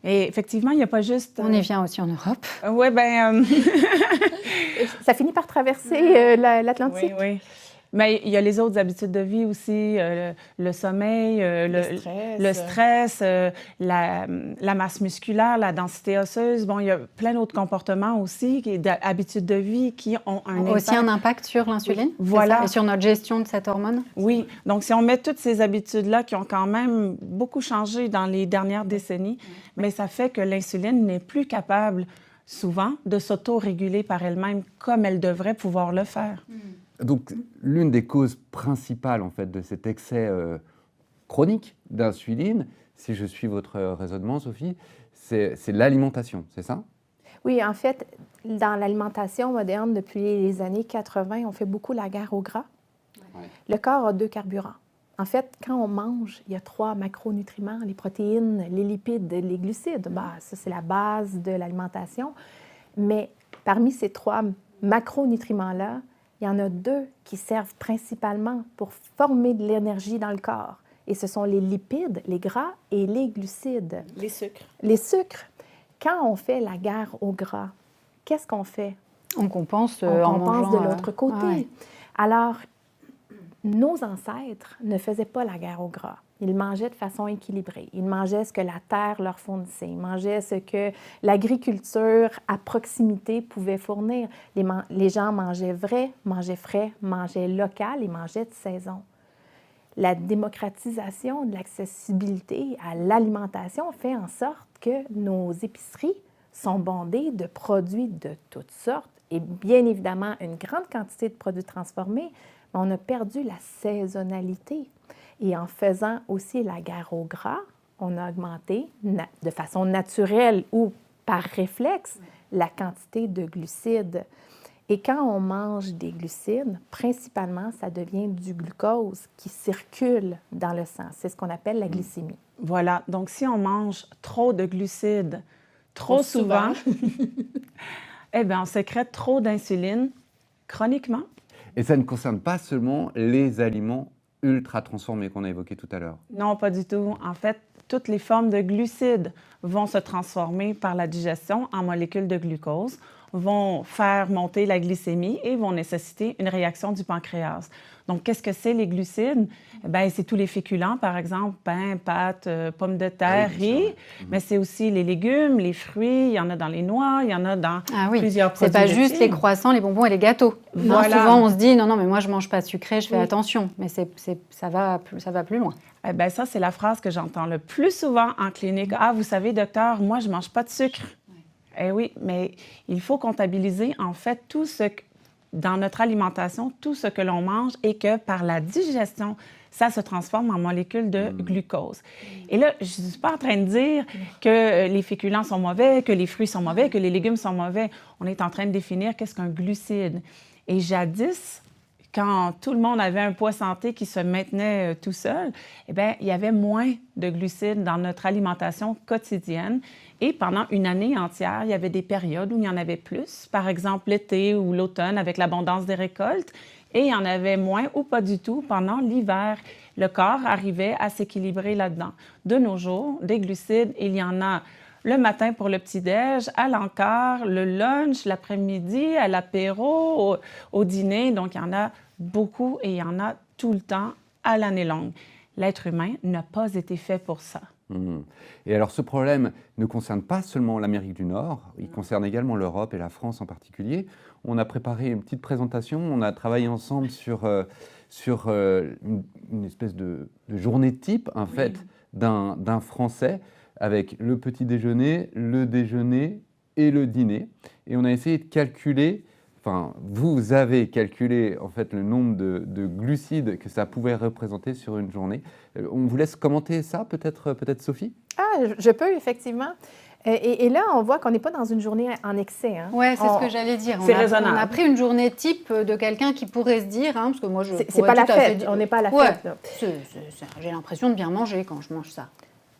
Et effectivement, il n'y a pas juste... On y vient aussi en Europe. Oui, bien... Ça finit par traverser l'Atlantique. Oui, oui. Mais il y a les autres habitudes de vie aussi, le sommeil, le stress, la masse musculaire, la densité osseuse. Bon, il y a plein d'autres comportements aussi, d'habitudes de vie qui ont un impact sur l'insuline? Oui. Voilà. Et sur notre gestion de cette hormone? Oui. Donc, si on met toutes ces habitudes-là qui ont quand même beaucoup changé dans les dernières décennies, mais ça fait que l'insuline n'est plus capable, souvent, de s'auto-réguler par elle-même comme elle devrait pouvoir le faire. Donc, l'une des causes principales, en fait, de cet excès chronique d'insuline, si je suis votre raisonnement, Sophie, c'est l'alimentation, c'est ça? Oui, en fait, dans l'alimentation moderne, depuis les années 80, on fait beaucoup la guerre au gras. Ouais. Le corps a 2 carburants. En fait, quand on mange, il y a 3 macronutriments, les protéines, les lipides, les glucides. Ça, c'est la base de l'alimentation. Mais parmi ces 3 macronutriments-là, il y en a 2 qui servent principalement pour former de l'énergie dans le corps. Et ce sont les lipides, les gras et les glucides. Les sucres. Les sucres. Quand on fait la guerre au gras, qu'est-ce qu'on fait? On compense en mangeant de l'autre côté. Ouais. Alors, nos ancêtres ne faisaient pas la guerre au gras. Ils mangeaient de façon équilibrée. Ils mangeaient ce que la terre leur fournissait. Ils mangeaient ce que l'agriculture à proximité pouvait fournir. Les gens mangeaient vrai, mangeaient frais, mangeaient local et mangeaient de saison. La démocratisation de l'accessibilité à l'alimentation fait en sorte que nos épiceries sont bondées de produits de toutes sortes et bien évidemment une grande quantité de produits transformés, mais on a perdu la saisonnalité. Et en faisant aussi la guerre au gras, on a augmenté de façon naturelle ou par réflexe la quantité de glucides. Et quand on mange des glucides, principalement, ça devient du glucose qui circule dans le sang. C'est ce qu'on appelle la glycémie. Voilà. Donc, si on mange trop de glucides trop souvent, eh bien, on sécrète trop d'insuline chroniquement. Et ça ne concerne pas seulement les aliments ultra transformés qu'on a évoqués tout à l'heure? Non, pas du tout. En fait, toutes les formes de glucides vont se transformer par la digestion en molécules de glucose. vont faire monter la glycémie et vont nécessiter une réaction du pancréas. Donc, qu'est-ce que c'est les glucides? Bien, c'est tous les féculents, par exemple, pain, pâtes, pommes de terre, riz. Mais c'est aussi les légumes, les fruits, il y en a dans les noix, il y en a dans plusieurs produits. C'est pas juste les croissants, les bonbons et les gâteaux. Voilà. Souvent, on se dit, non, mais moi, je mange pas sucré, je fais attention. Mais ça va plus loin. Eh bien, ça, c'est la phrase que j'entends le plus souvent en clinique. « Ah, vous savez, docteur, moi, je mange pas de sucre. » Eh oui, mais il faut comptabiliser, en fait, tout ce que dans notre alimentation, tout ce que l'on mange et que par la digestion, ça se transforme en molécules de glucose. Et là, je ne suis pas en train de dire que les féculents sont mauvais, que les fruits sont mauvais, que les légumes sont mauvais. On est en train de définir qu'est-ce qu'un glucide. Et jadis, quand tout le monde avait un poids santé qui se maintenait tout seul, eh bien, il y avait moins de glucides dans notre alimentation quotidienne. Et pendant une année entière, il y avait des périodes où il y en avait plus, par exemple l'été ou l'automne avec l'abondance des récoltes, et il y en avait moins ou pas du tout pendant l'hiver. Le corps arrivait à s'équilibrer là-dedans. De nos jours, des glucides, il y en a le matin pour le petit-déj, à l'encart, le lunch, l'après-midi, à l'apéro, au dîner. Donc, il y en a beaucoup et il y en a tout le temps à l'année longue. L'être humain n'a pas été fait pour ça. Et alors, ce problème ne concerne pas seulement l'Amérique du Nord, il concerne également l'Europe et la France en particulier. On a préparé une petite présentation, on a travaillé ensemble sur une espèce de journée type, en fait, d'un Français, avec le petit déjeuner, le déjeuner et le dîner. Et on a essayé de calculer, enfin, vous avez calculé en fait le nombre de glucides que ça pouvait représenter sur une journée. On vous laisse commenter ça, peut-être Sophie? Ah, je peux, effectivement. Et là, on voit qu'on n'est pas dans une journée en excès. Hein. Oui, c'est ce que j'allais dire. C'est raisonnable. On a pris une journée type de quelqu'un qui pourrait se dire, parce que moi, c'est pas la fête. On n'est pas à la fête. Là. J'ai l'impression de bien manger quand je mange ça.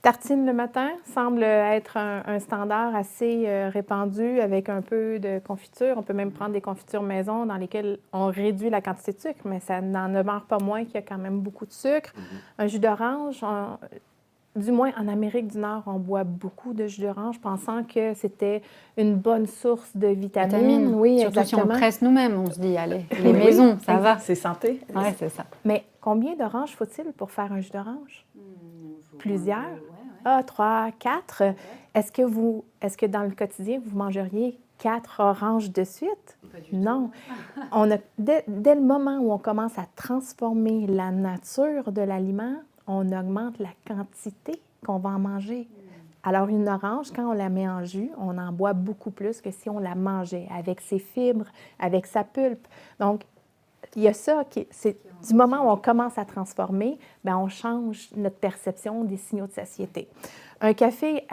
Tartine le matin semble être un standard assez répandu avec un peu de confiture. On peut même prendre des confitures maison dans lesquelles on réduit la quantité de sucre, mais ça n'en demeure pas moins qu'il y a quand même beaucoup de sucre. Un jus d'orange, du moins en Amérique du Nord, on boit beaucoup de jus d'orange pensant que c'était une bonne source de vitamines. Oui, surtout exactement. si on presse nous-mêmes, on se dit, allez, les maisons, ça va. C'est santé. Oui, c'est ça. Mais combien d'oranges faut-il pour faire un jus d'orange? Plusieurs? Ah, 3, 4. Est-ce que dans le quotidien, vous mangeriez 4 oranges de suite? Non. Dès le moment où on commence à transformer la nature de l'aliment, on augmente la quantité qu'on va en manger. Alors, une orange, quand on la met en jus, on en boit beaucoup plus que si on la mangeait, avec ses fibres, avec sa pulpe. Donc, il y a ça, c'est du moment où on commence à transformer, bien, on change notre perception des signaux de satiété. Un café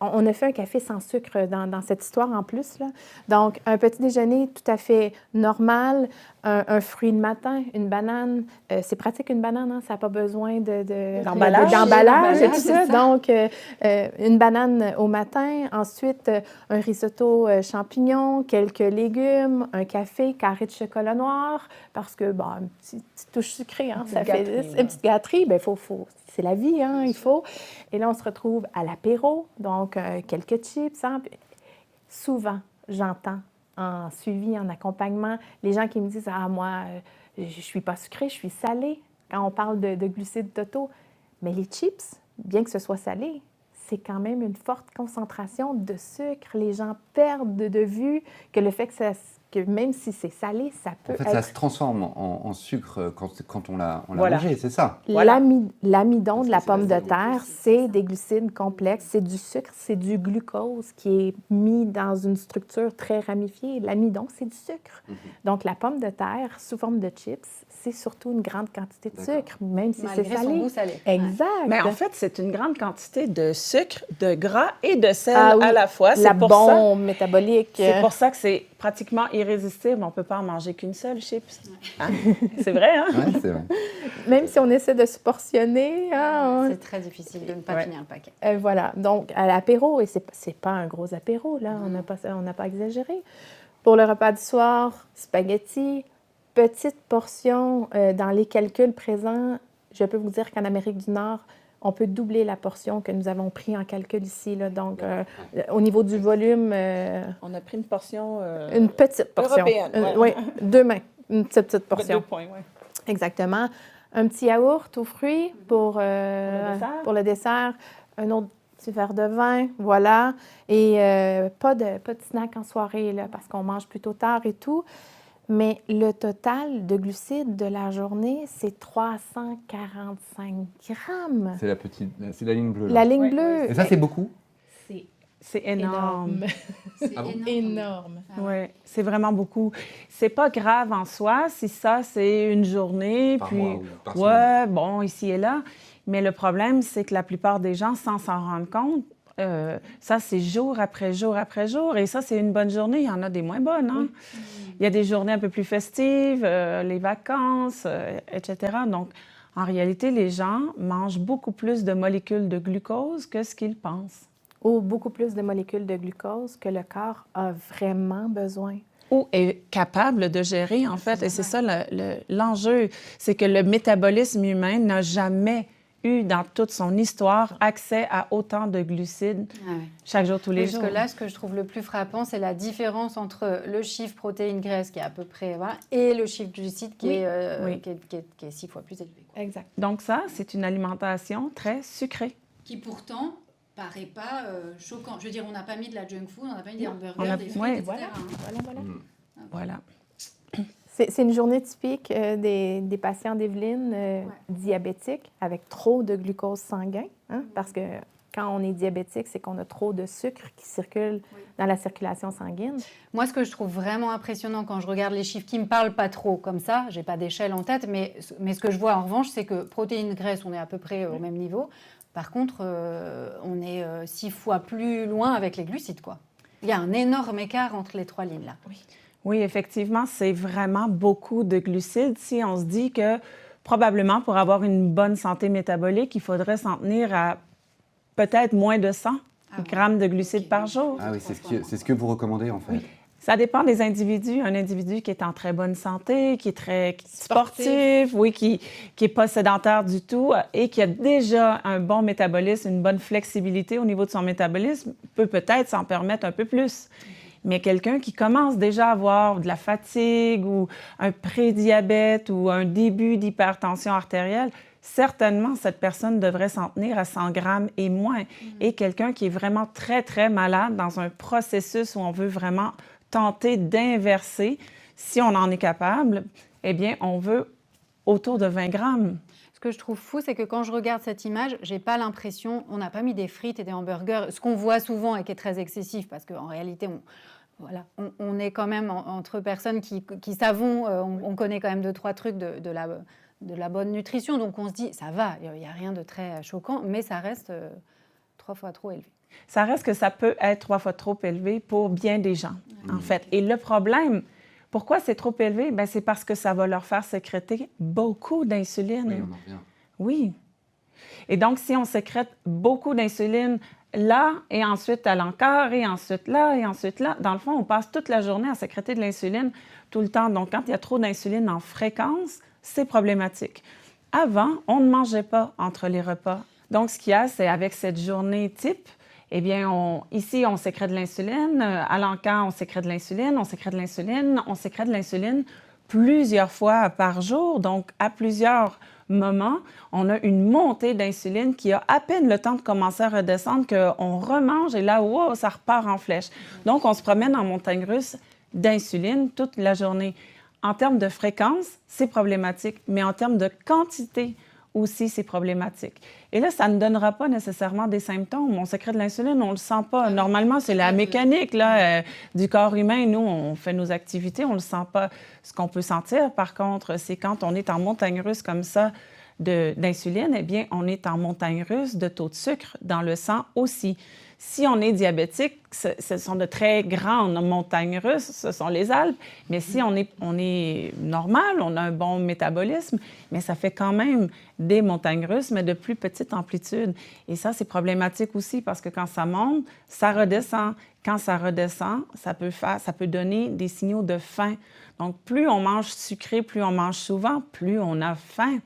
on a fait un café sans sucre dans cette histoire en plus, là. Donc, un petit déjeuner tout à fait normal, un fruit le matin, une banane. C'est pratique une banane, hein? Ça n'a pas besoin d'emballage et tout ça. Donc, une banane au matin, ensuite un risotto champignons, quelques légumes, un café, carré de chocolat noir, parce que, bon, une petite touche sucrée, hein? Ça fait une petite gâterie, bien, c'est la vie, hein, il faut. Et là, on se retrouve à l'apéro, donc quelques chips. Hein. Souvent, j'entends en suivi, en accompagnement, les gens qui me disent « Ah, moi, je ne suis pas sucrée, je suis salée », quand on parle de glucides totaux. Mais les chips, bien que ce soit salé, c'est quand même une forte concentration de sucre. Les gens perdent de vue que le fait que même si c'est salé, ça peut être... ça se transforme en sucre quand on l'a mangé, c'est ça? L'amidon de la pomme de terre, c'est des glucides complexes, c'est du sucre, c'est du glucose qui est mis dans une structure très ramifiée. L'amidon, c'est du sucre. Donc, la pomme de terre, sous forme de chips, c'est surtout une grande quantité de sucre, même si c'est salé. Malgré son goût salé. Exact. Mais en fait, c'est une grande quantité de sucre, de gras et de sel à la fois. La bombe métabolique. C'est pour ça que c'est pratiquement irrésistible. On ne peut pas en manger qu'une seule chips. Hein? C'est vrai, hein? Oui, c'est vrai. Même si on essaie de se portionner. Hein, c'est très difficile de ne pas finir le paquet. Voilà. Donc, à l'apéro, et c'est pas un gros apéro, là, on n'a pas exagéré. Pour le repas du soir, spaghettis, petite portion dans les calculs présents. Je peux vous dire qu'en Amérique du Nord, on peut doubler la portion que nous avons pris en calcul ici. Là. Donc, au niveau du volume... On a pris une portion une petite portion. européenne. Oui, 2 mains, une petite portion. 2 points, oui. Exactement. Un petit yaourt aux fruits pour le dessert. Un autre petit verre de vin, voilà. Et pas de snack en soirée, là, parce qu'on mange plutôt tard et tout. Mais le total de glucides de la journée, c'est 345 grammes. C'est la ligne bleue. Là. La ligne bleue. Et ça, c'est beaucoup? C'est énorme. C'est Ah bon? Énorme. Oui, c'est vraiment beaucoup. C'est pas grave en soi si ça, c'est une journée, Par puis mois ou par semaine. ouais, bon, ici et là. Mais le problème, c'est que la plupart des gens, sans s'en rendre compte, ça, c'est jour après jour après jour. Et ça, c'est une bonne journée. Il y en a des moins bonnes. Hein? Il y a des journées un peu plus festives, les vacances, etc. Donc, en réalité, les gens mangent beaucoup plus de molécules de glucose que ce qu'ils pensent. Ou beaucoup plus de molécules de glucose que le corps a vraiment besoin. Ou est capable de gérer, en fait. Et c'est ça l'enjeu, c'est que le métabolisme humain n'a jamais eu, dans toute son histoire, accès à autant de glucides chaque jour, tous les jours. Parce que là, ce que je trouve le plus frappant, c'est la différence entre le chiffre protéines-graisses, qui est à peu près, voilà, et le chiffre glucides, qui est 6 fois plus élevé. Quoi. Exact. Donc ça, c'est une alimentation très sucrée. Qui pourtant paraît pas choquant. Je veux dire, on n'a pas mis de la junk food, on n'a pas mis des On hamburgers, a- des frites, ouais, etc. Voilà. hein. Voilà. Voilà. C'est une journée typique des patients d'Evelyne diabétiques avec trop de glucose sanguin, hein, parce que quand on est diabétique, c'est qu'on a trop de sucre qui circule dans la circulation sanguine. Moi, ce que je trouve vraiment impressionnant quand je regarde les chiffres qui ne me parlent pas trop comme ça, j'ai pas d'échelle en tête, mais ce que je vois en revanche, c'est que protéines, graisses, on est à peu près au même niveau. Par contre, on est 6 fois plus loin avec les glucides, quoi. Il y a un énorme écart entre les 3 lignes, là. Oui, effectivement, c'est vraiment beaucoup de glucides. Si on se dit que probablement pour avoir une bonne santé métabolique, il faudrait s'en tenir à peut-être moins de 100 grammes de glucides par jour. Ah oui, c'est ce que vous recommandez, en fait. Oui. Ça dépend des individus. Un individu qui est en très bonne santé, qui est très sportif, oui, qui n'est pas sédentaire du tout et qui a déjà un bon métabolisme, une bonne flexibilité au niveau de son métabolisme, peut peut-être s'en permettre un peu plus. Mais quelqu'un qui commence déjà à avoir de la fatigue ou un prédiabète ou un début d'hypertension artérielle, certainement, cette personne devrait s'en tenir à 100 grammes et moins. Et quelqu'un qui est vraiment très, très malade dans un processus où on veut vraiment tenter d'inverser, si on en est capable, eh bien, on veut autour de 20 grammes. Ce que je trouve fou, c'est que quand je regarde cette image, j'ai pas l'impression, on n'a pas mis des frites et des hamburgers, ce qu'on voit souvent et qui est très excessif, parce qu'en réalité, on est quand même entre personnes qui savons, on connaît quand même 2-3 trucs de la bonne nutrition, donc on se dit, ça va, il n'y a rien de très choquant, mais ça reste 3 fois trop élevé. Ça reste que ça peut être 3 fois trop élevé pour bien des gens, en fait. Et le problème, pourquoi c'est trop élevé? Bien, c'est parce que ça va leur faire sécréter beaucoup d'insuline. Oui, on en revient. Oui. Et donc, si on sécrète beaucoup d'insuline là, et ensuite à l'encart, et ensuite là, dans le fond, on passe toute la journée à sécréter de l'insuline tout le temps. Donc, quand il y a trop d'insuline en fréquence, c'est problématique. Avant, on ne mangeait pas entre les repas. Donc, ce qu'il y a, c'est avec cette journée type, eh bien, ici, on sécrète de l'insuline. À l'encart, on sécrète de l'insuline, on sécrète de l'insuline, on sécrète de l'insuline plusieurs fois par jour. Donc, à plusieurs moments, on a une montée d'insuline qui a à peine le temps de commencer à redescendre, qu'on remange et là, wow, ça repart en flèche. Donc, on se promène en montagne russe d'insuline toute la journée. En termes de fréquence, c'est problématique, mais en termes de quantité aussi, c'est problématique. Et là, ça ne donnera pas nécessairement des symptômes. On sécrète de l'insuline, on ne le sent pas. Normalement, c'est la mécanique là, du corps humain. Nous, on fait nos activités, on ne le sent pas. Ce qu'on peut sentir, par contre, c'est quand on est en montagne russe comme ça d'insuline, eh bien, on est en montagne russe de taux de sucre dans le sang aussi. Si on est diabétique, ce sont de très grandes montagnes russes, ce sont les Alpes. Mais si on est normal, on a un bon métabolisme, mais ça fait quand même des montagnes russes, mais de plus petite amplitude. Et ça, c'est problématique aussi parce que quand ça monte, ça redescend. Quand ça redescend, ça peut donner des signaux de faim. Donc, plus on mange sucré, plus on mange souvent, plus on a faim.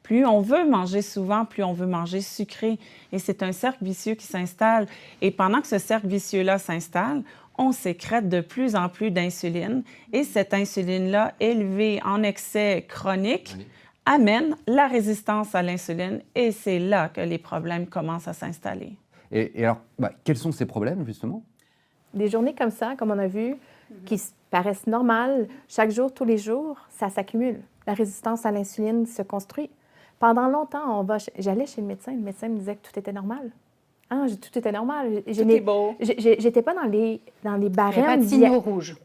Plus on veut manger souvent, plus on veut manger sucré. Et c'est un cercle vicieux qui s'installe. Et pendant que ce cercle vicieux-là s'installe, on sécrète de plus en plus d'insuline. Et cette insuline-là, élevée en excès chronique, amène la résistance à l'insuline. Et c'est là que les problèmes commencent à s'installer. Et alors, quels sont ces problèmes, justement? Des journées comme ça, comme on a vu, qui paraissent normales, chaque jour, tous les jours, ça s'accumule. La résistance à l'insuline se construit. Pendant longtemps, j'allais chez le médecin me disait que tout était normal. Hein, tout était normal. Tout est beau. J'étais pas dans les barèmes... Pas de signaux rouges.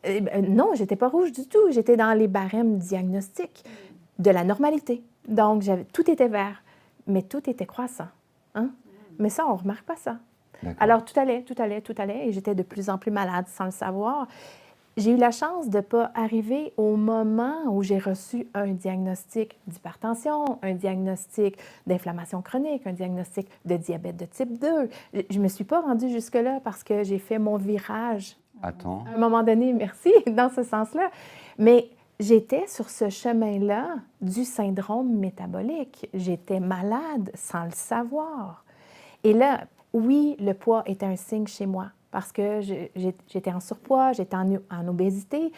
Non, j'étais pas rouge du tout. J'étais dans les barèmes diagnostiques de la normalité. Donc, tout était vert, mais tout était croissant. Hein? Mais ça, on ne remarque pas ça. Alors, tout allait, et j'étais de plus en plus malade sans le savoir. J'ai eu la chance de ne pas arriver au moment où j'ai reçu un diagnostic d'hypertension, un diagnostic d'inflammation chronique, un diagnostic de diabète de type 2. Je ne me suis pas rendue jusque-là parce que j'ai fait mon virage. Attends. À un moment donné, merci, dans ce sens-là. Mais j'étais sur ce chemin-là du syndrome métabolique. J'étais malade sans le savoir. Et là, oui, le poids était un signe chez moi parce que j'étais en surpoids, j'étais en obésité,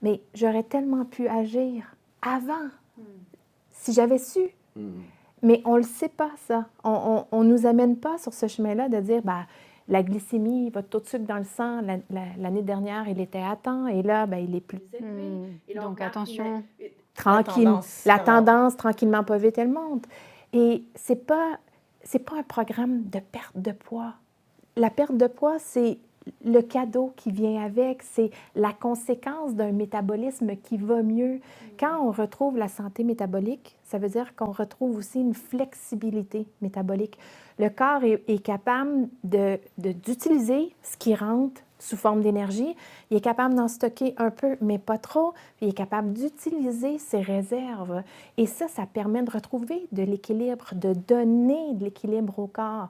mais j'aurais tellement pu agir avant si j'avais su. Mais on ne le sait pas, ça. On ne nous amène pas sur ce chemin-là de dire, la glycémie, votre taux de sucre dans le sang, l'année dernière, il était à temps, et là, il est plus élevé. Et là, Donc, attention. La tendance, tranquillement, pas vite, elle monte. Et c'est pas un programme de perte de poids. La perte de poids, c'est le cadeau qui vient avec, c'est la conséquence d'un métabolisme qui va mieux. Quand on retrouve la santé métabolique, ça veut dire qu'on retrouve aussi une flexibilité métabolique. Le corps est capable d'utiliser ce qui rentre sous forme d'énergie. Il est capable d'en stocker un peu, mais pas trop. Il est capable d'utiliser ses réserves. Et ça permet de retrouver de l'équilibre, de donner de l'équilibre au corps.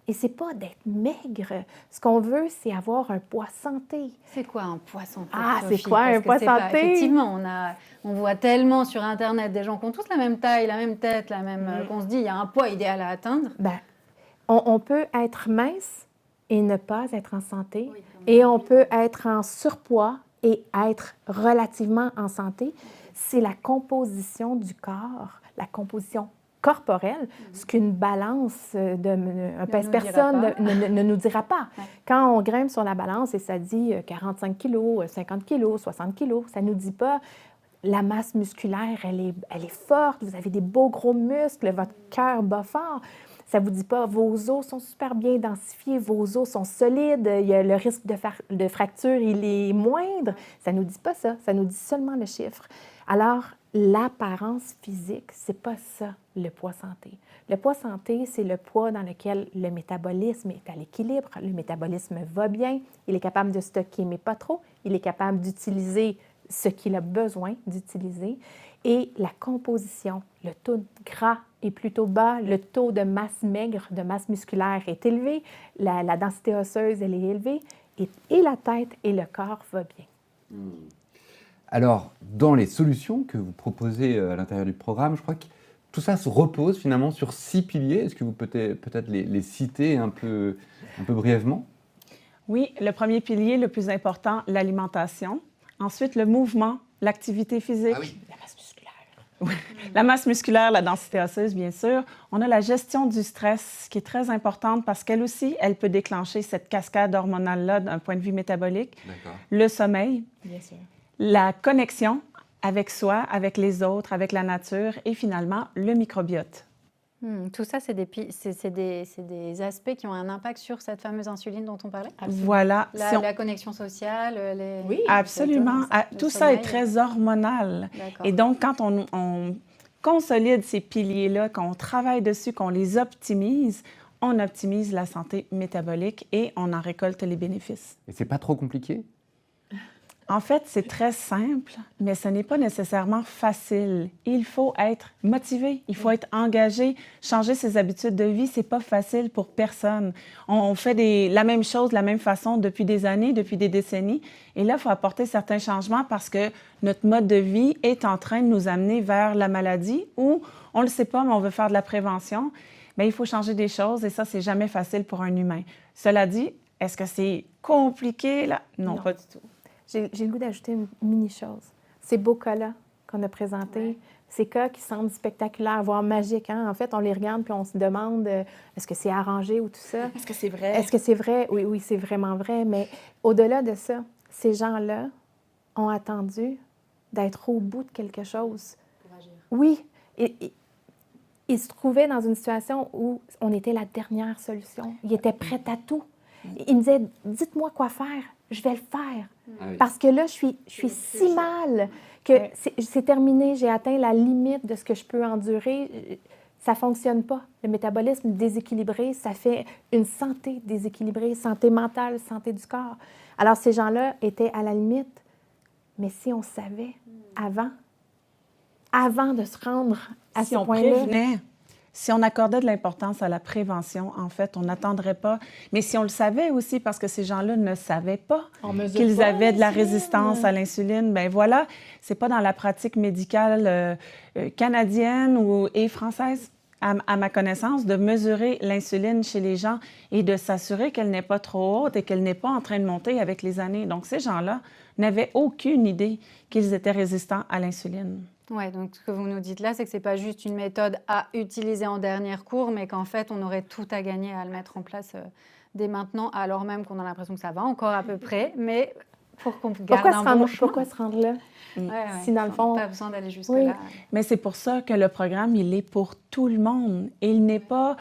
Et c'est pas d'être maigre. Ce qu'on veut, c'est avoir un poids santé. C'est quoi un poids santé? C'est quoi un poids santé? Effectivement, on voit tellement sur Internet des gens qui ont tous la même taille, la même tête, qu'on se dit, il y a un poids idéal à atteindre. On peut être mince et ne pas être en santé. Et on peut être en surpoids et être relativement en santé. C'est la composition du corps, la composition corporelle, ce qu'une balance un pèse-personne ne nous dira pas. Ouais. Quand on grimpe sur la balance et ça dit 45 kilos, 50 kilos, 60 kilos, ça ne nous dit pas la masse musculaire, elle est forte, vous avez des beaux gros muscles, votre cœur bat fort. Ça ne vous dit pas vos os sont super bien densifiés, vos os sont solides, le risque de fracture, il est moindre. Ça ne nous dit pas ça, ça nous dit seulement le chiffre. Alors, l'apparence physique, c'est pas ça, le poids santé. Le poids santé, c'est le poids dans lequel le métabolisme est à l'équilibre, le métabolisme va bien, il est capable de stocker, mais pas trop, il est capable d'utiliser ce qu'il a besoin d'utiliser. Et la composition, le taux de gras est plutôt bas, le taux de masse maigre, de masse musculaire est élevé, la densité osseuse, elle est élevée, et la tête et le corps va bien. Alors, dans les solutions que vous proposez à l'intérieur du programme, je crois que tout ça se repose finalement sur 6 piliers. Est-ce que vous pouvez peut-être les citer un peu brièvement? Oui, le premier pilier, le plus important, l'alimentation. Ensuite, le mouvement, l'activité physique. Ah oui. La masse musculaire. Oui. La masse musculaire, la densité osseuse, bien sûr. On a la gestion du stress, qui est très importante parce qu'elle aussi, elle peut déclencher cette cascade hormonale-là d'un point de vue métabolique. D'accord. Le sommeil. Bien sûr. La connexion avec soi, avec les autres, avec la nature et finalement, le microbiote. Tout ça, c'est des aspects qui ont un impact sur cette fameuse insuline dont on parlait? Absolument. Voilà. La connexion sociale, Oui, absolument. Tout ça est très hormonal. Et donc, quand on consolide ces piliers-là, qu'on travaille dessus, qu'on les optimise, on optimise la santé métabolique et on en récolte les bénéfices. Et c'est pas trop compliqué? En fait, c'est très simple, mais ce n'est pas nécessairement facile. Il faut être motivé, il faut être engagé. Changer ses habitudes de vie, c'est pas facile pour personne. On fait la même chose de la même façon depuis des années, depuis des décennies. Et là, il faut apporter certains changements parce que notre mode de vie est en train de nous amener vers la maladie ou on le sait pas, mais on veut faire de la prévention. Bien, il faut changer des choses et ça, c'est jamais facile pour un humain. Cela dit, est-ce que c'est compliqué, là? Non, pas du tout. J'ai le goût d'ajouter une mini-chose. Ces beaux cas-là qu'on a présentés, ces cas qui semblent spectaculaires, voire magiques, hein? En fait, on les regarde puis on se demande est-ce que c'est arrangé ou tout ça? Est-ce que c'est vrai? Est-ce que c'est vrai? Oui, oui, c'est vraiment vrai. Mais au-delà de ça, ces gens-là ont attendu d'être au bout de quelque chose. Pour agir. Oui. Ils se trouvaient dans une situation où on était la dernière solution. Ils étaient prêts à tout. Ils me disaient, dites-moi quoi faire, je vais le faire. Ah oui. Parce que là, je suis si mal que c'est terminé, j'ai atteint la limite de ce que je peux endurer. Ça ne fonctionne pas. Le métabolisme déséquilibré, ça fait une santé déséquilibrée, santé mentale, santé du corps. Alors, ces gens-là étaient à la limite. Mais si on savait avant de se rendre à ce point-là... prévenait, si on accordait de l'importance à la prévention, en fait, on n'attendrait pas. Mais si on le savait aussi, parce que ces gens-là ne savaient pas qu'ils avaient de la résistance à l'insuline, bien voilà, c'est pas dans la pratique médicale canadienne et française, à ma connaissance, de mesurer l'insuline chez les gens et de s'assurer qu'elle n'est pas trop haute et qu'elle n'est pas en train de monter avec les années. Donc, ces gens-là n'avaient aucune idée qu'ils étaient résistants à l'insuline. Oui, donc ce que vous nous dites là, c'est que ce n'est pas juste une méthode à utiliser en dernière cour, mais qu'en fait, on aurait tout à gagner à le mettre en place dès maintenant, alors même qu'on a l'impression que ça va encore à peu près, mais pour qu'on garde un bon chemin. Pourquoi se rendre là? Si dans le fond... Pas besoin d'aller jusque-là. Mais c'est pour ça que le programme, il est pour tout le monde. Et il n'a pas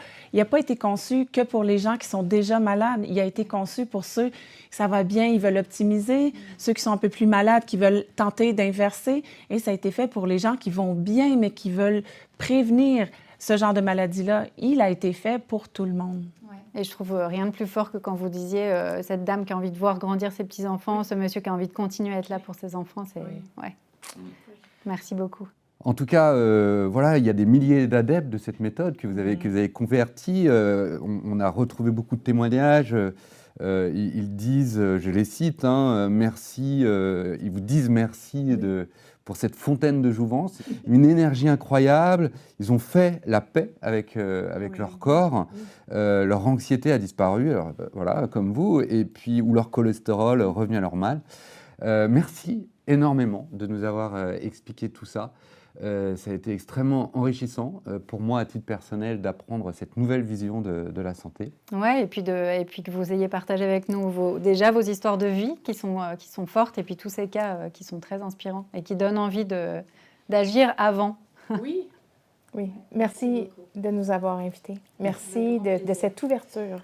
été conçu que pour les gens qui sont déjà malades. Il a été conçu pour ceux qui ça va bien, ils veulent optimiser, ceux qui sont un peu plus malades, qui veulent tenter d'inverser. Et ça a été fait pour les gens qui vont bien, mais qui veulent prévenir ce genre de maladie-là. Il a été fait pour tout le monde. Et je trouve rien de plus fort que quand vous disiez cette dame qui a envie de voir grandir ses petits-enfants, ce monsieur qui a envie de continuer à être là pour ses enfants. Merci beaucoup. En tout cas, voilà, il y a des milliers d'adeptes de cette méthode que vous avez convertis. On a retrouvé beaucoup de témoignages. Ils disent, je les cite, merci. Ils vous disent merci pour cette fontaine de jouvence, une énergie incroyable. Ils ont fait la paix avec leur corps. Leur anxiété a disparu, alors, voilà, comme vous, et puis où leur cholestérol revenu à leur normal. Merci énormément de nous avoir expliqué tout ça. Ça a été extrêmement enrichissant pour moi, à titre personnel, d'apprendre cette nouvelle vision de la santé. Ouais, et puis que vous ayez partagé avec nous déjà vos histoires de vie qui sont fortes, et puis tous ces cas qui sont très inspirants et qui donnent envie d'agir avant. Oui, merci de nous avoir invités. Merci de cette ouverture.